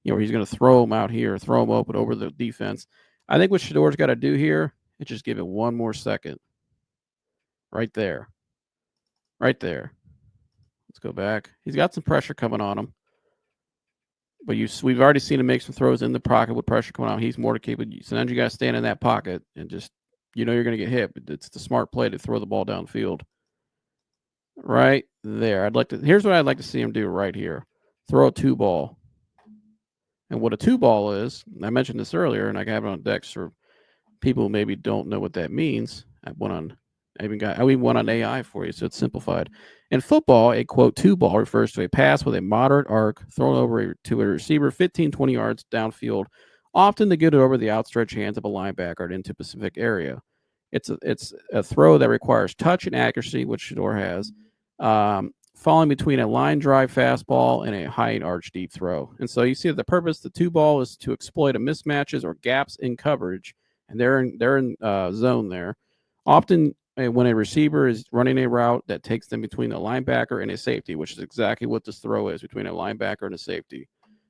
Where he's going to throw him out here, throw him open over the defense. I think what Shedeur's got to do here is just give it one more second. Right there. Right there. Let's go back. He's got some pressure coming on him. But we've already seen him make some throws in the pocket with pressure coming on. He's more to keep it. Sometimes you got to stand in that pocket and just, you're going to get hit. But it's the smart play to throw the ball downfield. Right there. Here's what I'd like to see him do right here. Throw a 2-ball. And what a 2-ball is, I mentioned this earlier, and I have it on decks for people who maybe don't know what that means. I even went on AI for you, so it's simplified. In football, a quote 2-ball refers to a pass with a moderate arc thrown over to a receiver 15, 20 yards downfield, often to get it over the outstretched hands of a linebacker into a specific area. It's a throw that requires touch and accuracy, which Shedeur has, falling between a line drive fastball and a high arch deep throw. And so you see the purpose, the 2-ball is to exploit mismatches or gaps in coverage, and they're in zone there. Often when a receiver is running a route that takes them between a linebacker and a safety, which is exactly what this throw is, between a linebacker and a safety.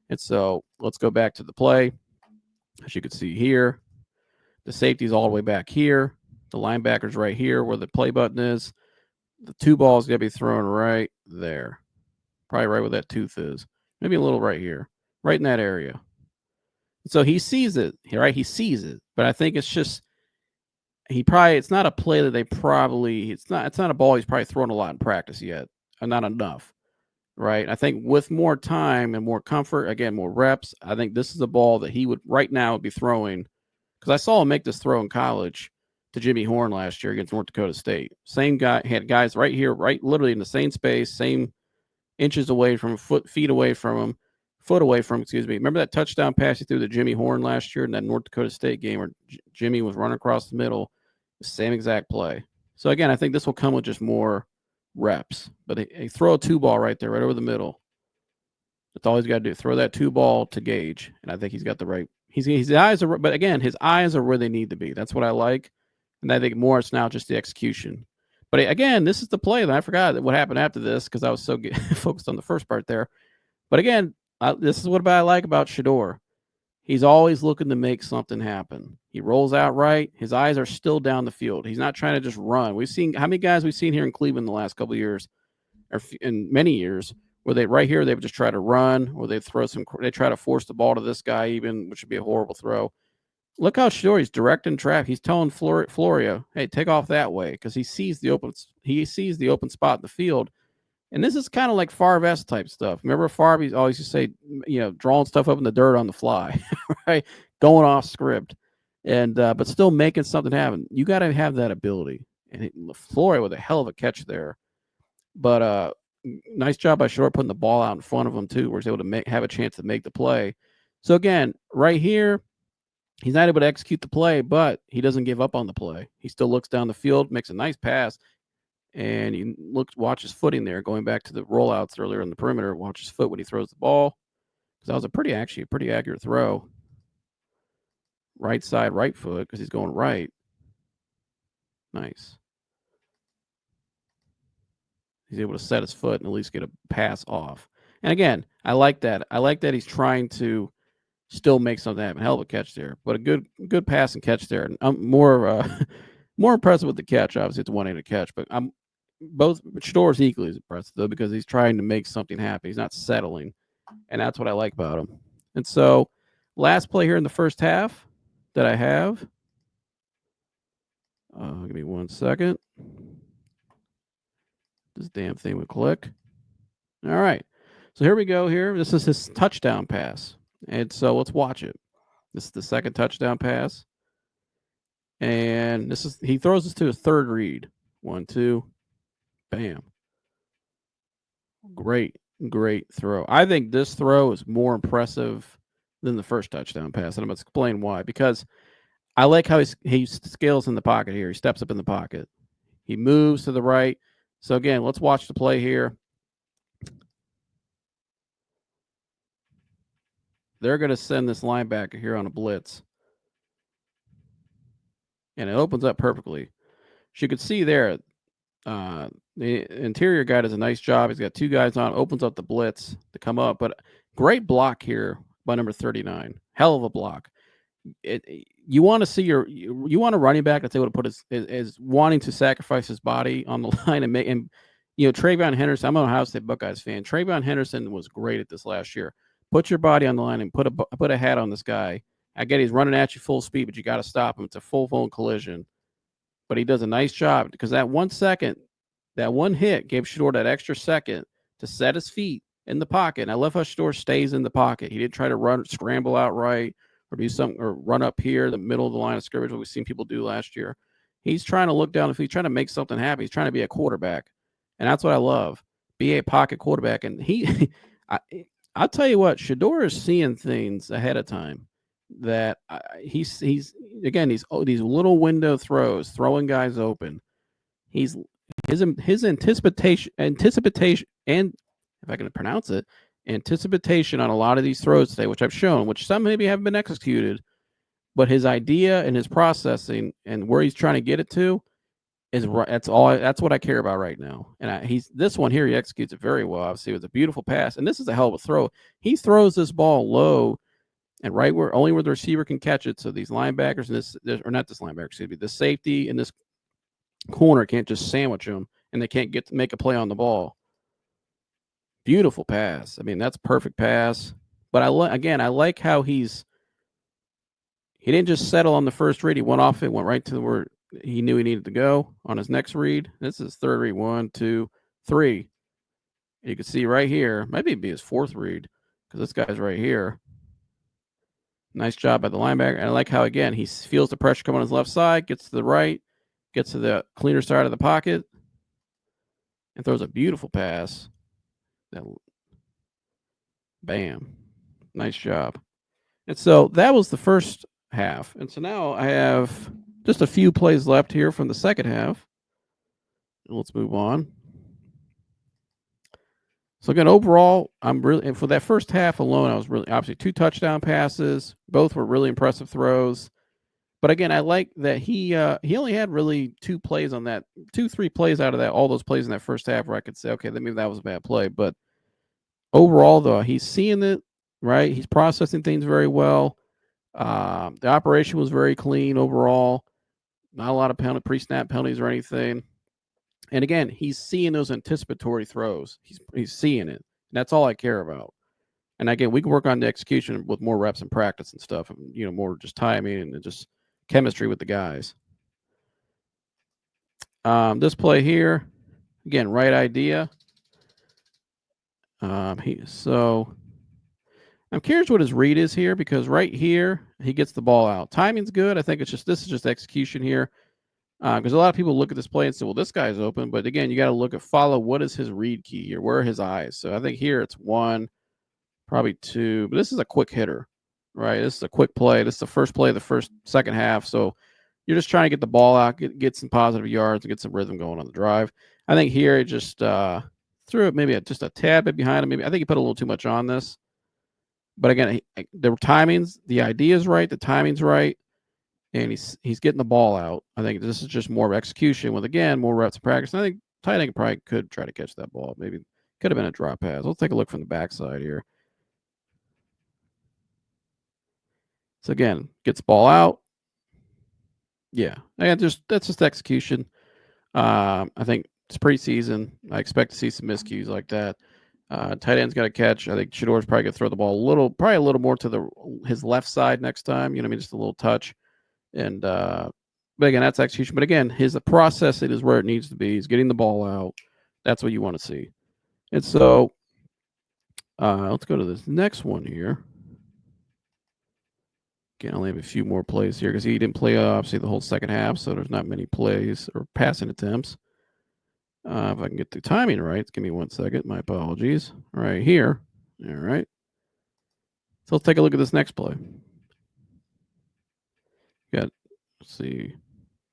And so let's go back to the play. As you can see here, the safety's all the way back here. The linebacker's right here where the play button is. The 2-ball is going to be thrown right there. Probably right where that tooth is. Maybe a little right here. Right in that area. So he sees it, right? He sees it. But I think it's just, it's not a play that it's not a ball he's probably thrown a lot in practice yet. Not enough, right? I think with more time and more comfort, again, more reps, I think this is a ball that he would right now be throwing. Because I saw him make this throw in college to Jimmy Horn last year against North Dakota State. Same guy, had guys right here, right literally in the same space, same inches away from him, foot away from him. Remember that touchdown pass he threw to Jimmy Horn last year in that North Dakota State game where Jimmy was running across the middle? Same exact play. So again, I think this will come with just more reps. But they throw a 2-ball right there, right over the middle. That's all he's got to do. Throw that 2-ball to Gage, and I think he's got the right. His eyes are, but again, his eyes are where they need to be. That's what I like, and I think more it's now just the execution. But again, this is the play that I forgot what happened after this because I was so focused on the first part there. But again, this is what I like about Shedeur. He's always looking to make something happen. He rolls out right. His eyes are still down the field. He's not trying to just run. We've seen how many guys we've seen here in Cleveland the last couple of years. in many years, where they right here they would just try to run, or they try to force the ball to this guy even, which would be a horrible throw. Look how Shedeur, he's directing trap. He's telling Floria, "Hey, take off that way," because he sees the open spot in the field. And this is kind of like Favre type stuff. Remember Favre? He always used to say, drawing stuff up in the dirt on the fly, right? Going off script, and but still making something happen. You got to have that ability. And Floria with a hell of a catch there. But nice job by Short putting the ball out in front of him too, where he's able to have a chance to make the play. So again, right here, he's not able to execute the play, but he doesn't give up on the play. He still looks down the field, makes a nice pass, and he watch his footing there, going back to the rollouts earlier in the perimeter. Watch his foot when he throws the ball, because that was a pretty accurate throw. Right side, right foot, because he's going right. Nice. He's able to set his foot and at least get a pass off. And again, I like that. I like that he's trying to still make something happen. Hell of a catch there, but a good pass and catch there. And I'm more more impressive with the catch. Obviously, it's a one-handed catch, but Shedeur is equally as impressive though, because he's trying to make something happen. He's not settling, and that's what I like about him. And so, last play here in the first half that I have. Give me 1 second. This damn thing would click. All right. So here we go here. This is his touchdown pass. And so let's watch it. This is the second touchdown pass. And he throws this to his third read. 1, 2. Bam. Great throw. I think this throw is more impressive than the first touchdown pass. And I'm going to explain why. Because I like how he scales in the pocket here. He steps up in the pocket. He moves to the right. So again, let's watch the play here. They're going to send this linebacker here on a blitz. And it opens up perfectly. As you can see there, the interior guy does a nice job. He's got two guys on, opens up the blitz to come up. But great block here by number 39. Hell of a block. You want to see you want a running back that's able to put his wanting to sacrifice his body on the line and TreVeyon Henderson. I'm an Ohio State Buckeyes fan. TreVeyon Henderson was great at this last year. Put your body on the line and put a hat on this guy. I get he's running at you full speed, but you got to stop him. It's a full-blown collision. But he does a nice job, because that 1 second, that one hit gave Shedeur that extra second to set his feet in the pocket. And I love how Shedeur stays in the pocket. He didn't try to scramble out right, or do something, or run up here, the middle of the line of scrimmage, what we've seen people do last year. He's trying to look down the field. He's trying to make something happen. He's trying to be a quarterback. And that's what I love. Be a pocket quarterback. And I'll tell you what, Shedeur is seeing things ahead of time that he's these little window throws, throwing guys open. His anticipation, and if I can pronounce it, anticipation on a lot of these throws today, which I've shown, which some maybe haven't been executed, but his idea and his processing and where he's trying to get it to is right. That's what I care about right now. And this one here, he executes it very well. Obviously, it was a beautiful pass, and this is a hell of a throw. He throws this ball low and right where the receiver can catch it. So these linebackers the safety and this corner can't just sandwich him, and they can't make a play on the ball. Beautiful pass. I mean, that's a perfect pass. But I like how he didn't just settle on the first read. He went off it, went right to where he knew he needed to go on his next read. This is third read. 1, 2, 3. You can see right here, maybe it'd be his fourth read, because this guy's right here. Nice job by the linebacker. And I like how, again, he feels the pressure come on his left side, gets to the right, gets to the cleaner side of the pocket, and throws a beautiful pass. Bam. Nice job. And so that was the first half. And so now I have just a few plays left here from the second half. Let's move on. So again, overall, and for that first half alone, I was really, obviously 2 touchdown passes. Both were really impressive throws. But again, I like that he only had really 2 plays on that, 3 plays out of that, all those plays in that first half where I could say, okay, maybe that was a bad play. But overall, though, he's seeing it, right? He's processing things very well. The operation was very clean overall. Not a lot of pre-snap penalties or anything. And again, he's seeing those anticipatory throws. He's seeing it. And that's all I care about. And again, we can work on the execution with more reps and practice and stuff, and more just timing and just chemistry with the guys. This play here, again, right idea. So I'm curious what his read is here, because right here he gets the ball out. Timing's good. I think this is just execution here. Because a lot of people look at this play and say, well, this guy's open. But again, you got to follow what is his read key here? Where are his eyes? So I think here it's 1, probably 2. But this is a quick hitter, right? This is a quick play. This is the first play of the second half. So you're just trying to get the ball out, get some positive yards, and get some rhythm going on the drive. I think here it just threw it maybe just a tad bit behind him. Maybe I think he put a little too much on this. But again, the timings, the idea is right, the timing's right. And he's getting the ball out. I think this is just more execution with, again, more reps of practice. And I think tight end probably could try to catch that ball. Maybe could have been a drop pass. Let's take a look from the backside here. So again, gets ball out. Yeah, and that's just execution. I think it's preseason. I expect to see some miscues like that. Tight end's got to catch. I think Shedeur's probably going to throw the ball probably a little more to his left side next time. You know what I mean? Just a little touch. And but again, that's execution. But again, his processing is where it needs to be. He's getting the ball out. That's what you want to see. And so let's go to this next one here. Again, I only have a few more plays here because he didn't play obviously the whole second half, so there's not many plays or passing attempts. If I can get the timing right, give me 1 second. My apologies. Right here. All right. So let's take a look at this next play. Let's see.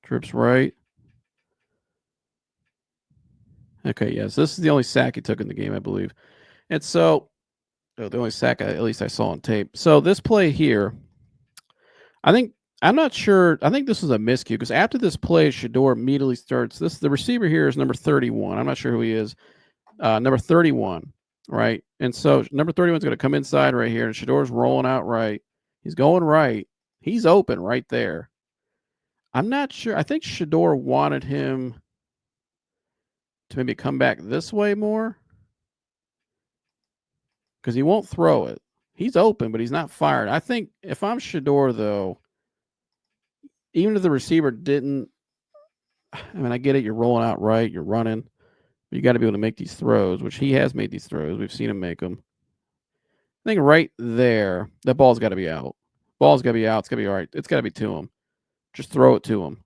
Trips right. Okay, yes. This is the only sack he took in the game, I believe. And so, the only sack at least I saw on tape. So this play here, I'm not sure. I think this is a miscue because after this play, Shedeur immediately starts. The receiver here is number 31. I'm not sure who he is. Number 31, right? And so number 31 is going to come inside right here, and Shedeur's rolling out right. He's going right. He's open right there. I'm not sure. I think Shedeur wanted him to maybe come back this way more because he won't throw it. He's open, but he's not fired. I think if I'm Shedeur, though, even if the receiver didn't, I mean, I get it. You're rolling out right. You're running. But you got to be able to make these throws, which he has made these throws. We've seen him make them. I think right there, that ball's got to be out. Ball's got to be out. It's got to be all right. It's got to be to him. Just throw it to him.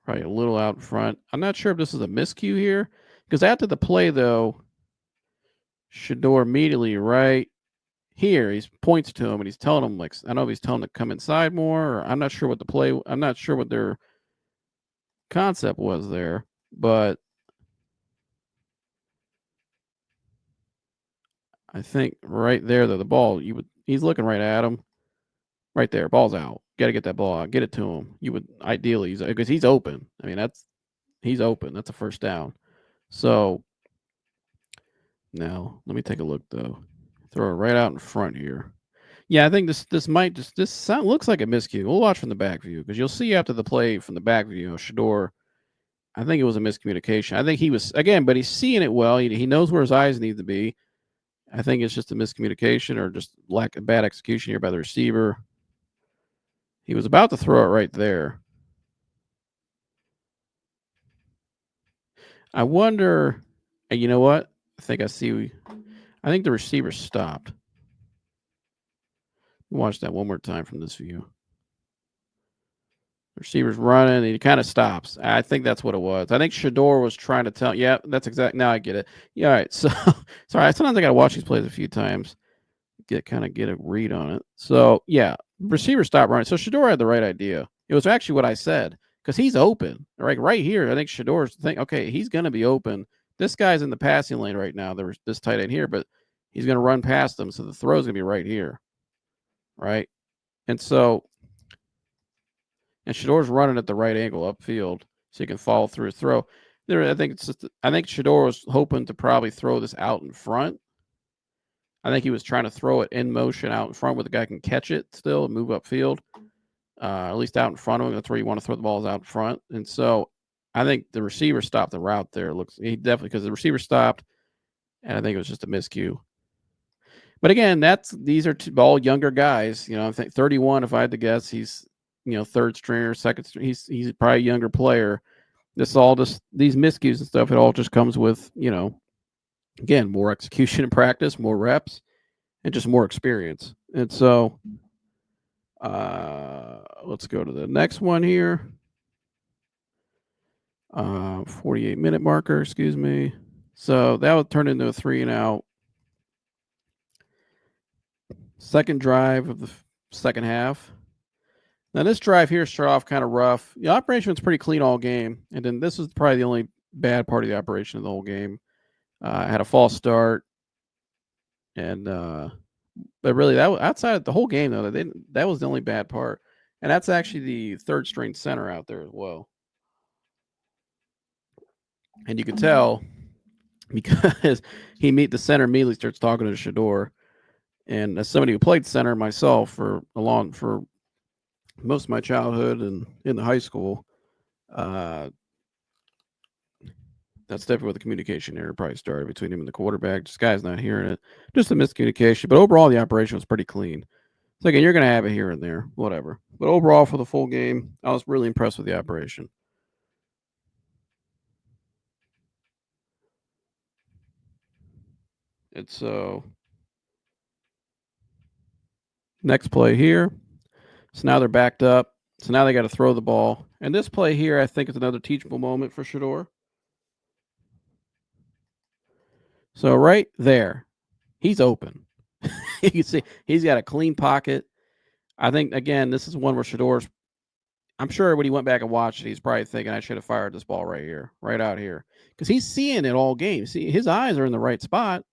Probably a little out in front. I'm not sure if this is a miscue here. Because after the play, though, Shedeur immediately right here, he points to him and he's telling him, like, I don't know if he's telling him to come inside more, or I'm not sure what their concept was there, but I think right there, the ball, he's looking right at him. Right there, ball's out. Got to get that ball out. Get it to him. You would ideally, because he's open. I mean, he's open. That's a first down. So now let me take a look though. Throw it right out in front here. Yeah, I think this looks like a miscue. We'll watch from the back view because you'll see after the play from the back view, Shedeur. I think it was a miscommunication. I think he was again, but he's seeing it well. He knows where his eyes need to be. I think it's just a miscommunication or just lack of bad execution here by the receiver. He was about to throw it right there. I wonder, you know what? I think the receiver stopped. Watch that one more time from this view. The receiver's running, and he kind of stops. I think that's what it was. I think Shedeur was trying to tell. Yeah, that's exact. Now I get it. Yeah, all right. So, sorry. Sometimes I got to watch these plays a few times, get a read on it. So, yeah, receiver stopped running. So Shedeur had the right idea. It was actually what I said because he's open. Right here. I think Shedeur's thinking, okay, he's going to be open. This guy's in the passing lane right now. There's this tight end here, but he's going to run past him, so the throw's going to be right here, right? And so. And Shedeur's running at the right angle upfield, so he can follow through his throw. I think Shedeur was hoping to probably throw this out in front. I think he was trying to throw it in motion out in front where the guy can catch it still and move upfield. at least out in front of him. That's where you want to throw the balls out front. And so I think the receiver stopped the route there. He definitely, because the receiver stopped, and I think it was just a miscue. But again, these are all younger guys. I think 31. If I had to guess, he's third stringer, second string. He's probably a younger player. This all just these miscues and stuff. It all just comes with again, more execution in practice, more reps, and just more experience. And so, let's go to the next one here. 48-minute marker. Excuse me. So that would turn into a 3-and-out. Second drive of the second half. Now this drive here started off kind of rough. The operation was pretty clean all game, and then this was probably the only bad part of the operation of the whole game. I had a false start, and but really that was outside of the whole game though. That was the only bad part, and that's actually the third string center out there as well. And you can tell because the center immediately starts talking to Shedeur. And as somebody who played center myself for most of my childhood and in the high school, that's definitely where the communication error probably started between him and the quarterback. This guy's not hearing it. Just a miscommunication. But overall, the operation was pretty clean. So again, you're going to have it here and there, whatever. But overall, for the full game, I was really impressed with the operation. And so, next play here. So now they're backed up. So now they got to throw the ball. And this play here, I think, is another teachable moment for Shedeur. So right there, he's open. You can see he's got a clean pocket. I think, again, this is one where Shedeur's, I'm sure when he went back and watched it, he's probably thinking, I should have fired this ball right here, right out here. Because he's seeing it all game. See, his eyes are in the right spot.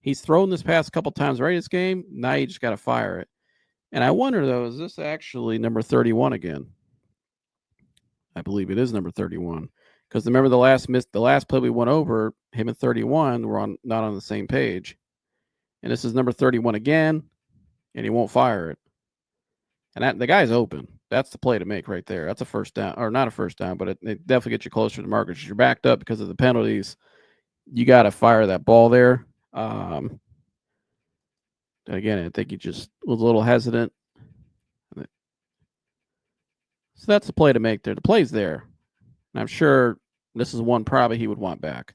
He's thrown this pass a couple times right this game. Now you just got to fire it. And I wonder, though, is this actually number 31 again? I believe it is number 31. Because remember the last play we went over, him and 31 were not on the same page. And this is number 31 again, and he won't fire it. And the guy's open. That's the play to make right there. That's a first down, or not a first down, but it definitely gets you closer to the markers. You're backed up because of the penalties. You got to fire that ball there. Again, I think he just was a little hesitant. So that's the play to make there. The play's there. And I'm sure this is one probably he would want back.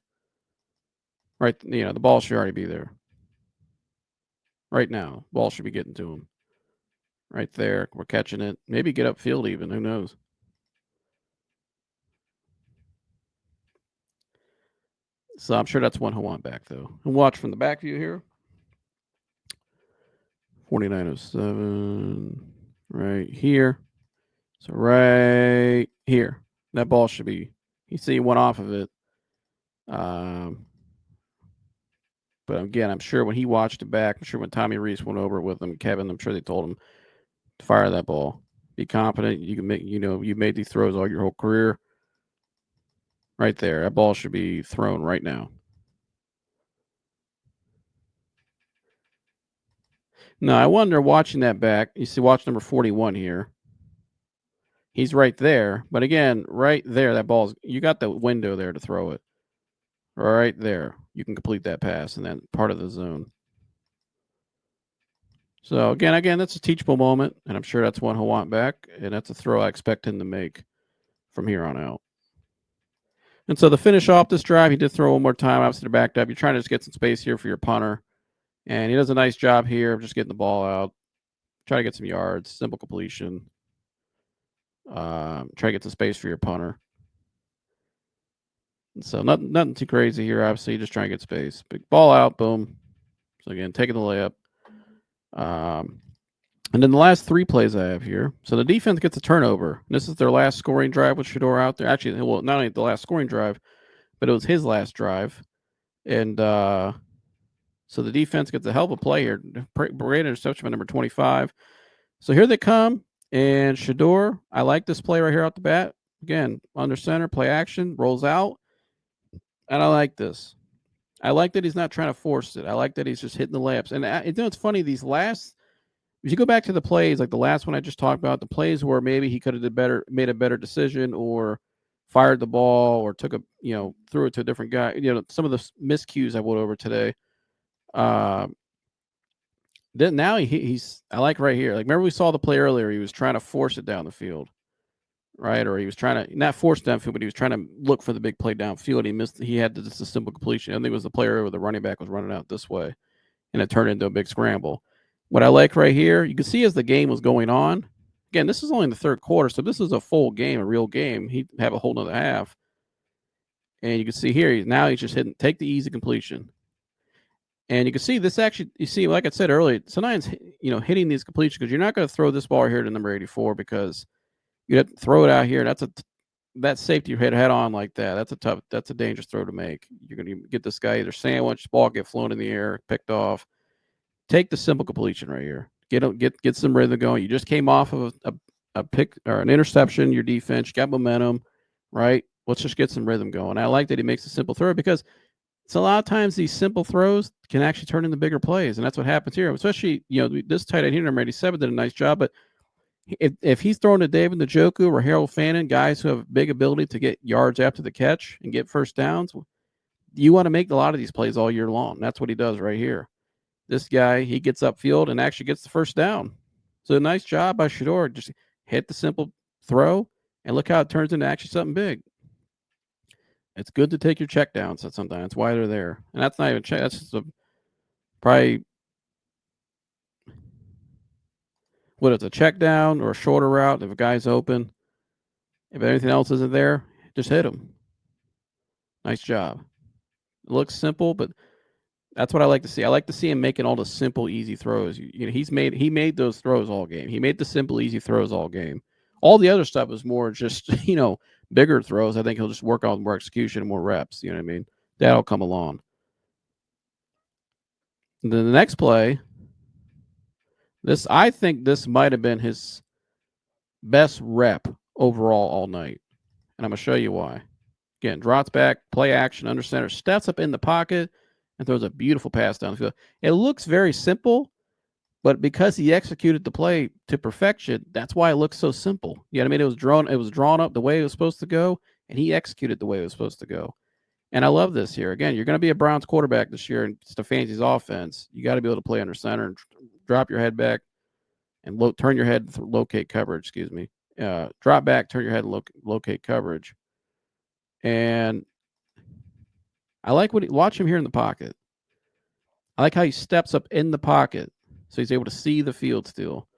Right, the ball should already be there. Right now, ball should be getting to him. Right there, we're catching it. Maybe get upfield even. Who knows? So I'm sure that's one he'll want back though. And watch from the back view here. 4907 right here. So right here, that ball should be. You see, one off of it. But again, I'm sure when he watched it back, I'm sure when Tommy Reese went over it with him, Kevin, I'm sure they told him to fire that ball. Be confident. You can make. You've made these throws all your whole career. Right there, that ball should be thrown right now. Now I wonder, watching that back, you see, watch number 41 here. He's right there, but again, right there, that ball's. You got the window there to throw it. Right there, you can complete that pass in that part of the zone. So again, that's a teachable moment, and I'm sure that's one he'll want back, and that's a throw I expect him to make from here on out. And so to finish off this drive, he did throw one more time. Obviously, they're backed up. You're trying to just get some space here for your punter, and he does a nice job here of just getting the ball out. Try to get some yards, simple completion. Try to get some space for your punter. And so nothing too crazy here. Obviously, just trying to get space. Big ball out, boom. So again, taking the layup. And then the last three plays I have here. So the defense gets a turnover. This is their last scoring drive with Shedeur out there. Actually, well, not only the last scoring drive, but it was his last drive. And so the defense gets a hell of a play here. Great interception by number 25. So here they come. And Shedeur, I like this play right here out the bat. Again, under center, play action, rolls out. And I like this. I like that he's not trying to force it. I like that he's just hitting the layups. And it's funny, these last if you go back to the plays, like the last one I just talked about, the plays where maybe he could have made a better decision, or fired the ball, or took threw it to a different guy. Some of the miscues I went over today. Uh, then now he's I like right here. Like, remember we saw the play earlier. He was trying to force it down the field, right? Or he was trying to not force downfield, but he was trying to look for the big play downfield. He missed. He had just a simple completion. I think it was the player where the running back was running out this way, and it turned into a big scramble. What I like right here, you can see as the game was going on. Again, this is only in the third quarter, so this is a full game, a real game. He'd have a whole nother half. And you can see here, now he's just take the easy completion. And you can see this actually, you see, like I said earlier, sometimes, hitting these completions, because you're not going to throw this ball here to number 84, because you have to throw it out here. That safety head on like that. That's a dangerous throw to make. You're going to get this guy either sandwiched, ball get flown in the air, picked off. Take the simple completion right here. Get some rhythm going. You just came off of a pick or an interception. Your defense got momentum, right? Let's just get some rhythm going. I like that he makes a simple throw, because it's a lot of times these simple throws can actually turn into bigger plays, and that's what happens here. Especially, this tight end here, number 87, did a nice job. But if he's throwing to David Njoku or Harold Fannin, guys who have big ability to get yards after the catch and get first downs, you want to make a lot of these plays all year long. That's what he does right here. This guy, he gets upfield and actually gets the first down. So nice job by Shedeur. Just hit the simple throw, and look how it turns into actually something big. It's good to take your check downs sometimes. That's why they're there. And that's not even check. That's just probably what it's a check down or a shorter route. If a guy's open, if anything else isn't there, just hit him. Nice job. It looks simple, but that's what I like to see. I like to see him making all the simple, easy throws. He made those throws all game. He made the simple, easy throws all game. All the other stuff is more just, bigger throws. I think he'll just work on more execution and more reps. You know what I mean? That'll come along. And then the next play, I think this might have been his best rep overall all night. And I'm going to show you why. Again, drops back, play action, under center, steps up in the pocket, and throws a beautiful pass down the field. It looks very simple, but because he executed the play to perfection, that's why it looks so simple. You know what I mean? It was drawn up the way it was supposed to go, and he executed the way it was supposed to go. And I love this here. Again, you're going to be a Browns quarterback this year in Stefanski's offense. You got to be able to play under center and drop your head back and turn your head, locate coverage, excuse me. Drop back, turn your head, and locate coverage. And I like watch him here in the pocket. I like how he steps up in the pocket, so he's able to see the field still.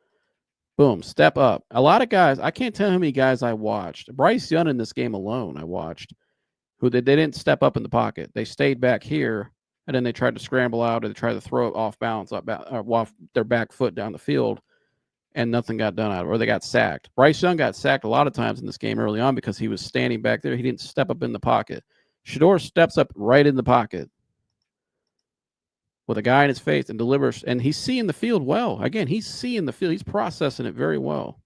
Boom, step up. A lot of guys, I can't tell how many guys I watched. Bryce Young in this game alone, I watched, who they didn't step up in the pocket. They stayed back here, and then they tried to scramble out, or they tried to throw it off balance, off their back foot down the field, and nothing got done out of it, or they got sacked. Bryce Young got sacked a lot of times in this game early on because he was standing back there. He didn't step up in the pocket. Shedeur steps up right in the pocket with a guy in his face and delivers, and he's seeing the field well. Again, he's seeing the field. He's processing it very well.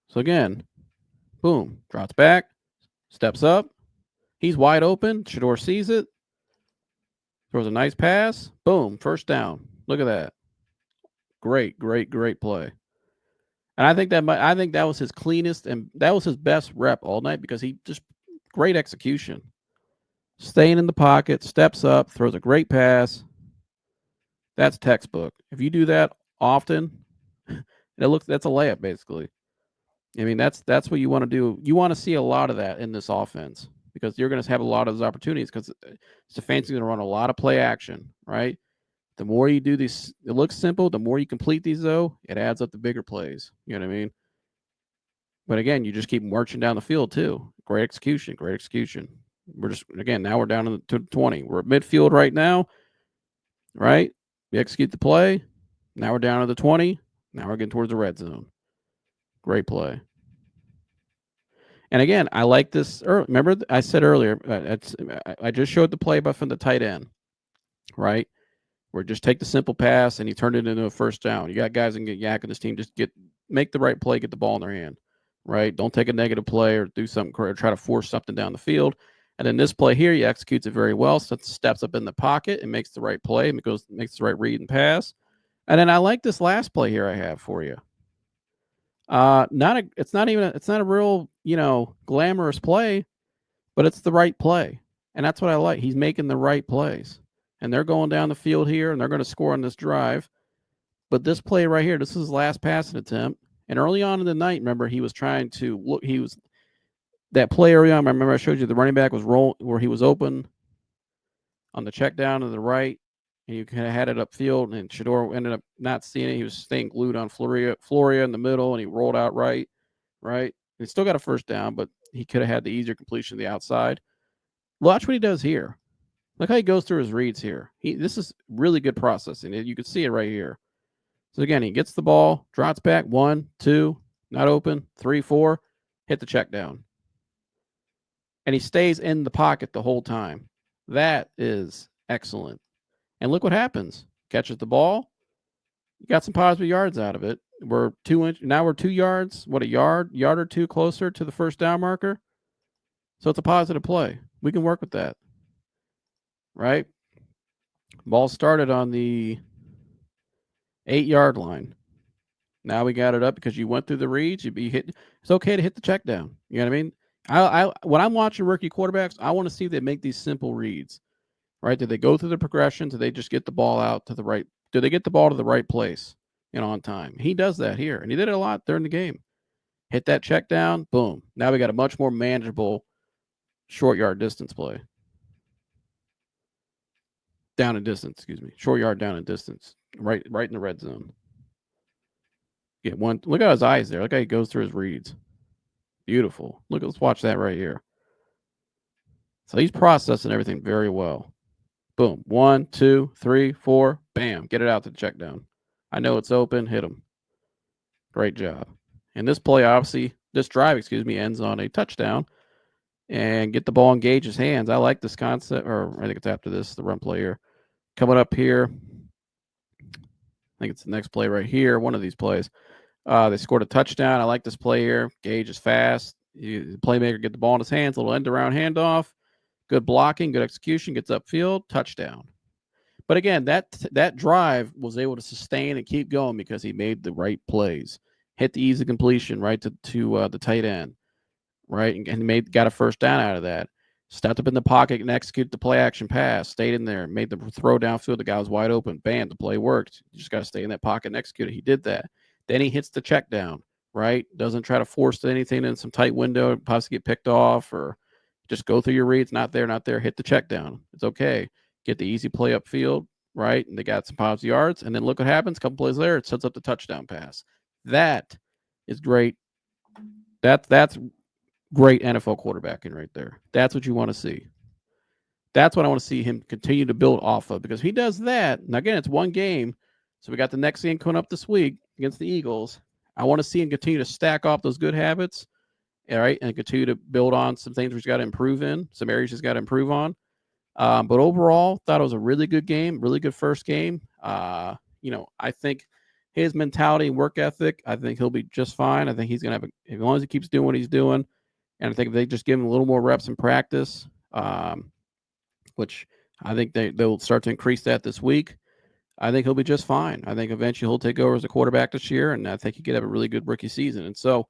So again, boom, drops back, steps up. He's wide open. Shedeur sees it, throws a nice pass. Boom, first down. Look at that. Great, great, great play. And I think that was his cleanest, and that was his best rep all night, because he just great execution. Staying in the pocket, steps up, throws a great pass. That's textbook. If you do that often, that's a layup basically. I mean, that's what you want to do. You want to see a lot of that in this offense, because you're going to have a lot of those opportunities, because Stefanski's going to run a lot of play action, right? The more you do these, it looks simple. The more you complete these, though, it adds up to bigger plays. You know what I mean? But again, you just keep marching down the field too. Great execution, great execution. Now we're down to 20. We're at midfield right now, right? We execute the play. Now we're down to the 20. Now we're getting towards the red zone. Great play. And again, I like this. Remember, I said earlier, I just showed the play from the tight end, right? Where just take the simple pass and he turned it into a first down. You got guys that can get yak in this team. Just make the right play, get the ball in their hand, right? Don't take a negative play or do something or try to force something down the field. And then this play here, he executes it very well. So steps up in the pocket and makes the right play and makes the right read and pass. And then I like this last play here I have for you. It's not a real, glamorous play, but it's the right play. And that's what I like. He's making the right plays. And they're going down the field here and they're going to score on this drive. But this play right here, this is his last passing attempt. And early on in the night, remember, he was trying to look, that play early on, remember I showed you the running back was where he was open on the check down to the right, and you kind of had it upfield, and Shedeur ended up not seeing it. He was staying glued on Floria in the middle, and he rolled out right. And he still got a first down, but he could have had the easier completion to the outside. Watch what he does here. Look how he goes through his reads here. This is really good processing. You can see it right here. So again, he gets the ball, drops back, 1, 2, not open, 3, 4, hit the check down. And he stays in the pocket the whole time. That is excellent. And look what happens. Catches the ball. You got some positive yards out of it. We're 2 yards, a yard or two closer to the first down marker. So it's a positive play. We can work with that. Right? Ball started on the 8-yard line. Now we got it up because you went through the reads. It's okay to hit the check down. You know what I mean? When I'm watching rookie quarterbacks, I want to see if they make these simple reads. Right? Do they go through the progression? Do they just get the ball out to the right? Do they get the ball to the right place on time? He does that here, and he did it a lot during the game. Hit that check down, boom. Now we got a much more manageable short yard distance play. Down in distance, excuse me. Short yard down in distance. Right in the red zone. Get one. Look at his eyes there. Look how he goes through his reads. Beautiful. Let's watch that right here. So he's processing everything very well. Boom. 1, 2, 3, 4. Bam. Get it out to the check down. I know it's open. Hit him. Great job. And this drive, ends on a touchdown. And get the ball in Gage's hands. I like this concept. Or I think it's after this, the run play here. Coming up here. I think it's the next play right here. One of these plays. They scored a touchdown. I like this play here. Gage is fast. The playmaker get the ball in his hands. A little end around handoff. Good blocking. Good execution. Gets upfield. Touchdown. But again, that drive was able to sustain and keep going because he made the right plays. Hit the easy completion right to the tight end. Right. And got a first down out of that. Stepped up in the pocket and executed the play action pass. Stayed in there. Made the throw downfield. The guy was wide open. Bam. The play worked. You just got to stay in that pocket and execute it. He did that. Then he hits the check down. Right. Doesn't try to force anything in some tight window. Possibly get picked off or just go through your reads. Not there. Hit the check down. It's okay. Get the easy play upfield. Right. And they got some positive yards. And then look what happens. A couple plays later, it sets up the touchdown pass. That is great. That's great NFL quarterbacking right there. That's what you want to see. That's what I want to see him continue to build off of because if he does that, and again, it's one game. So we got the next game coming up this week against the Eagles. I want to see him continue to stack off those good habits, all right, and continue to build on some things he's got to improve in, some areas he's got to improve on. But overall, thought it was a really good game, really good first game. I think his mentality and work ethic, I think he'll be just fine. I think he's going to have, as long as he keeps doing what he's doing, and I think if they just give him a little more reps in practice, which I think they'll start to increase that this week, I think he'll be just fine. I think eventually he'll take over as a quarterback this year, and I think he could have a really good rookie season. And so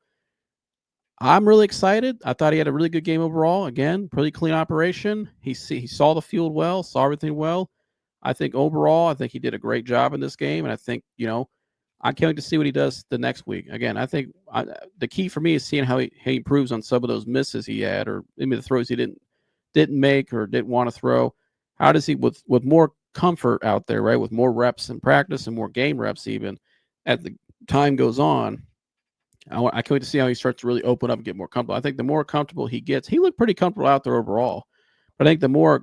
I'm really excited. I thought he had a really good game overall. Again, pretty clean operation. He saw the field well, saw everything well. I think overall, he did a great job in this game, and I think, I can't wait to see what he does the next week. Again, I think the key for me is seeing how he improves on some of those misses he had, or maybe the throws he didn't make or didn't want to throw. How does he, with more comfort out there, right, with more reps in practice and more game reps even, as the time goes on, I can't wait to see how he starts to really open up and get more comfortable. I think the more comfortable he gets, he looked pretty comfortable out there overall. But I think the more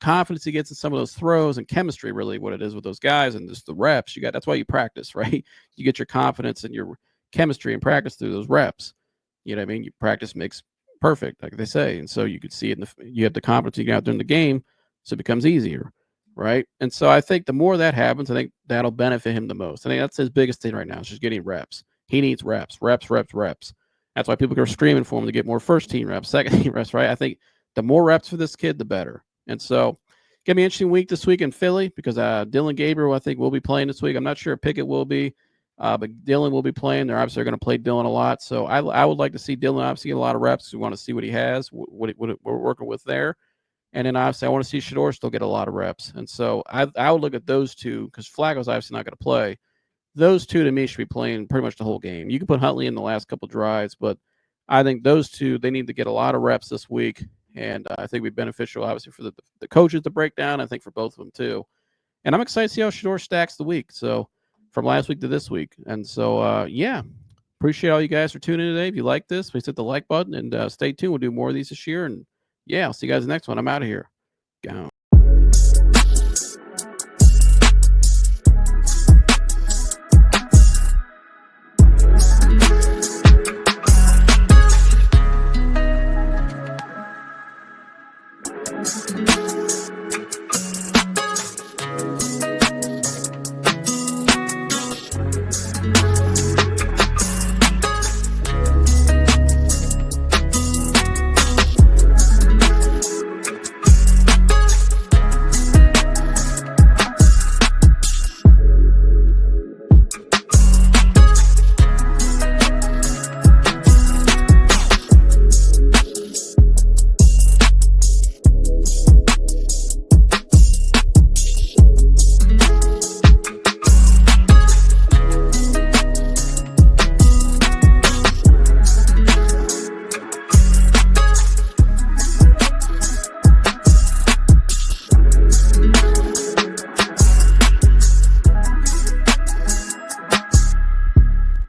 confidence he gets in some of those throws and chemistry, really what it is with those guys and just the reps you got. That's why you practice, right? You get your confidence and your chemistry and practice through those reps. You know what I mean? You practice makes perfect, like they say. And so you could see it you have the confidence you get out during the game, so it becomes easier, right? And so I think the more that happens, I think that'll benefit him the most. I think that's his biggest thing right now is just getting reps. He needs reps. That's why people are screaming for him to get more first team reps, second team reps, right? I think the more reps for this kid, the better. And so, gonna be an interesting week this week in Philly because Dylan Gabriel, I think, will be playing this week. I'm not sure if Pickett will be, but Dylan will be playing. They're obviously going to play Dylan a lot. So I would like to see Dylan obviously get a lot of reps. We want to see what he has, what we're working with there. And then obviously I want to see Shedeur still get a lot of reps. And so I would look at those two because Flacco's obviously not going to play. Those two to me should be playing pretty much the whole game. You can put Huntley in the last couple drives, but I think those two, they need to get a lot of reps this week. And I think it'd be beneficial, obviously, for the coaches to break down. I think for both of them, too. And I'm excited to see how Shedeur stacks the week. So from last week to this week. And so, yeah, appreciate all you guys for tuning in today. If you like this, please hit the like button and stay tuned. We'll do more of these this year. And yeah, I'll see you guys next one. I'm out of here. Gone.